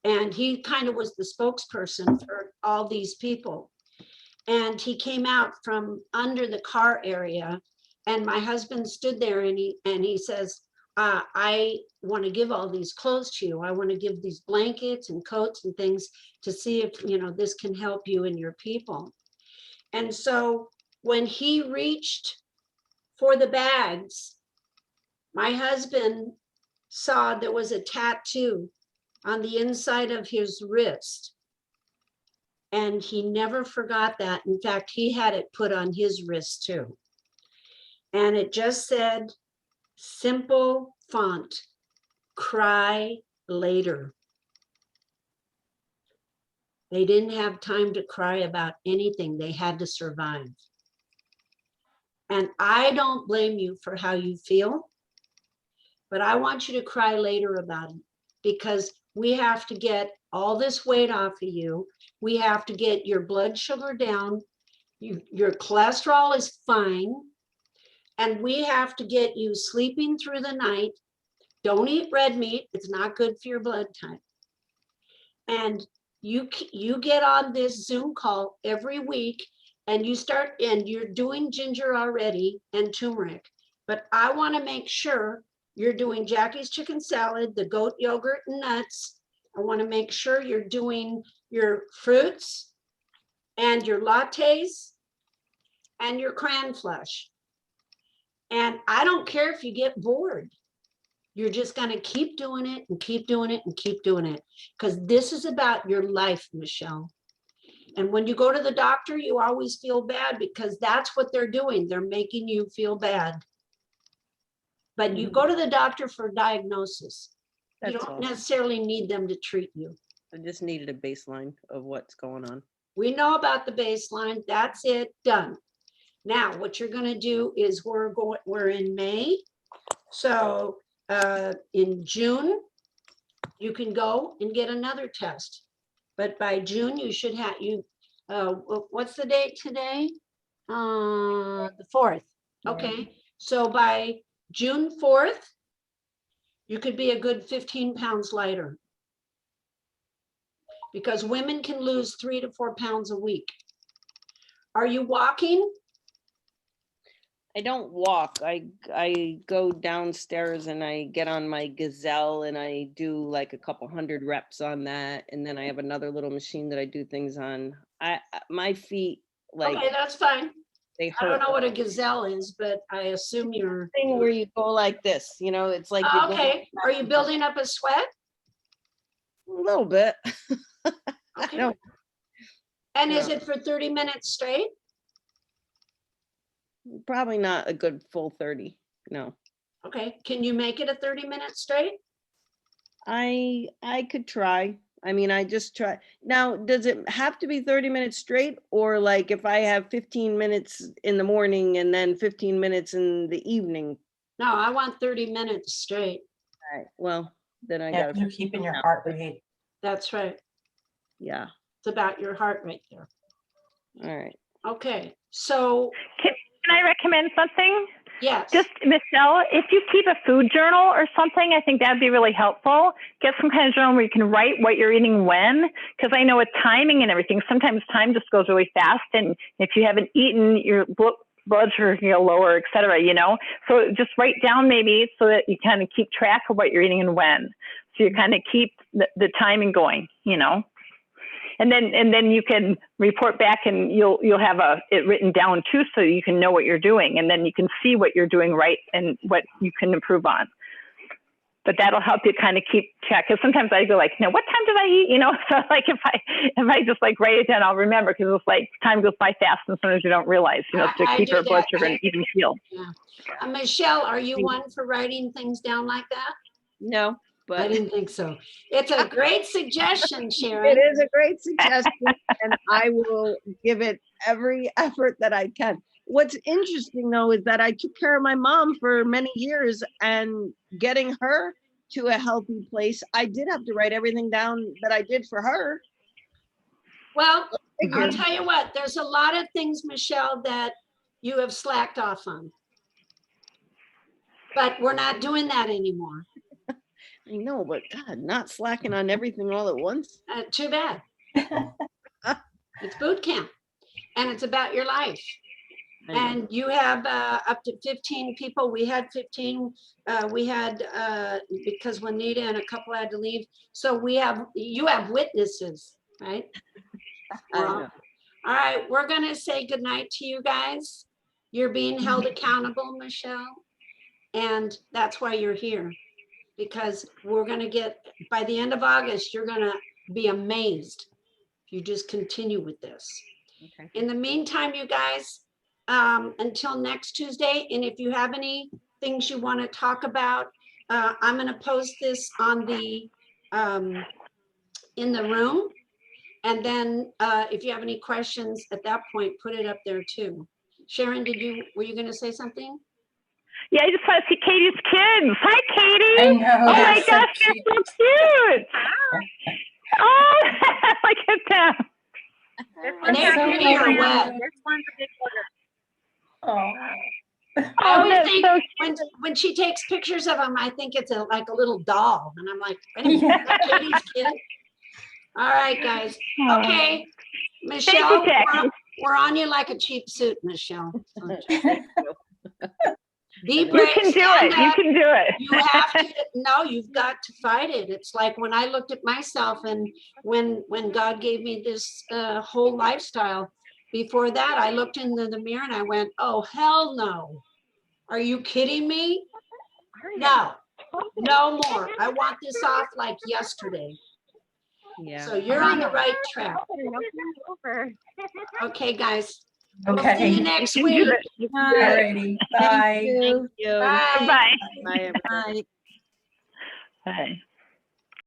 And he kind of was the spokesperson for all these people. And he came out from under the car area, and my husband stood there and he says, I want to give all these clothes to you. I want to give these blankets and coats and things to see if, this can help you and your people. And so when he reached for the bags, my husband saw there was a tattoo on the inside of his wrist. And he never forgot that. In fact, he had it put on his wrist too. And it just said, simple font, cry later. They didn't have time to cry about anything. They had to survive. And I don't blame you for how you feel, but I want you to cry later about it, because we have to get all this weight off of you. We have to get your blood sugar down. Your cholesterol is fine. And we have to get you sleeping through the night. Don't eat red meat. It's not good for your blood type. And you get on this Zoom call every week, and you start, and you're doing ginger already and turmeric. But I want to make sure you're doing Jackie's chicken salad, the goat yogurt and nuts. I want to make sure you're doing your fruits and your lattes and your cran flush. And I don't care if you get bored. You're just going to keep doing it and keep doing it and keep doing it, because this is about your life, Michelle. And when you go to the doctor, you always feel bad, because that's what they're doing. They're making you feel bad. But you go to the doctor for diagnosis. You
That's
don't
all.
necessarily need them to treat you.
I just needed a baseline of what's going on.
We know about the baseline. That's it, done. Now, what you're going to do is we're in May. So in June, you can go and get another test. But by June, you should have what's the date today? The 4th. Okay. So by June 4th, you could be a good 15 pounds lighter. Because women can lose 3 to 4 pounds a week. Are you walking?
I don't walk. I go downstairs and I get on my Gazelle and I do like a couple hundred reps on that. And then I have another little machine that I do things on. My feet, like,
Okay, that's fine.
they
I don't
hurt.
know what a gazelle is, but I assume you're.
Thing where you go like this, you know, it's like you're going
Okay, are you building up a sweat?
a little bit.
Okay.
don't-
And is
no.
it for 30 minutes straight?
Probably not a good full 30. No.
Okay, can you make it a 30 minutes straight?
I could try. I mean, I just try. Now, does it have to be 30 minutes straight, or like if I have 15 minutes in the morning and then 15 minutes in the evening?
No, I want 30 minutes straight.
All right, well, then I
Yeah,
gotta,
you're keeping your
out.
heart rate.
That's right.
yeah,
It's about your heart right there.
all right.
Okay, so
Can I recommend something?
yes.
Just, Michelle, if you keep a food journal or something, I think that'd be really helpful. Get some kind of journal where you can write what you're eating when, because I know with timing and everything, sometimes time just goes really fast. And if you haven't eaten, your blood sugar can go lower, et cetera, you know? So just write down maybe so that you kind of keep track of what you're eating and when. So you kind of keep the timing going, you know? And then you can report back and you'll have it written down too, so you can know what you're doing, and then you can see what you're doing right and what you can improve on. But that'll help you kind of keep track. Because sometimes I go like, now what time did I eat? You know, so like if I just like write it down, I'll remember, because it's like time goes by fast and sometimes you don't realize, you know, to
I
keep
do
your blood
that.
sugar and even feel.
Yeah. Michelle, are you one for writing things down like that?
No,
I
but
didn't think so. It's a great suggestion, Sharon.
it is a great suggestion, and I will give it every effort that I can. What's interesting though is that I took care of my mom for many years, and getting her to a healthy place, I did have to write everything down that I did for her.
Well, I'll
Figured.
tell you what, there's a lot of things, Michelle, that you have slacked off on. But we're not doing that anymore.
I know, but God, not slacking on everything all at once.
Too bad. It's boot camp, and it's about your life.
I know.
And you have up to 15 people. We had 15. We had because Juanita and a couple had to leave. So you have witnesses, right?
I
Well,
know.
all right, we're gonna say goodnight to you guys. You're being held accountable, Michelle, and that's why you're here. because we're gonna get, by the end of August, you're gonna be amazed if you just continue with this.
Okay.
In the meantime, you guys, until next Tuesday, and if you have any things you want to talk about, I'm gonna post this on the, in the room. And then, if you have any questions at that point, put it up there too. Sharon, were you gonna say something?
Yeah, I just want to see Katie's kids. Hi, Katie.
I know.
Oh
they're
my
so
gosh, they're
cute.
so cute. Oh, look at them.
And they're
so
pretty or
cute.
wet.
Oh.
I
Oh,
always
that's
think
so
when she takes pictures of them, I think it's like a little doll. And I'm like, wait a minute, is that Katie's kid? All right, guys. Okay, Michelle,
Jack.
we're on you like a cheap suit, Michelle. Be
You
brave,
can do
stand
it. You
up.
can do it.
You have to, no, you've got to fight it. It's like when I looked at myself and when God gave me this whole lifestyle, before that, I looked into the mirror and I went, oh, hell no. Are you kidding me? No, no more. I want this off like yesterday.
Yeah.
So you're on the right track. Okay, guys. We'll see you
Okay.
next
You can do
week.
it.
Alrighty. Bye.
Thank you.
you.
Bye.
Bye.
Bye, everybody.
Bye.
Bye.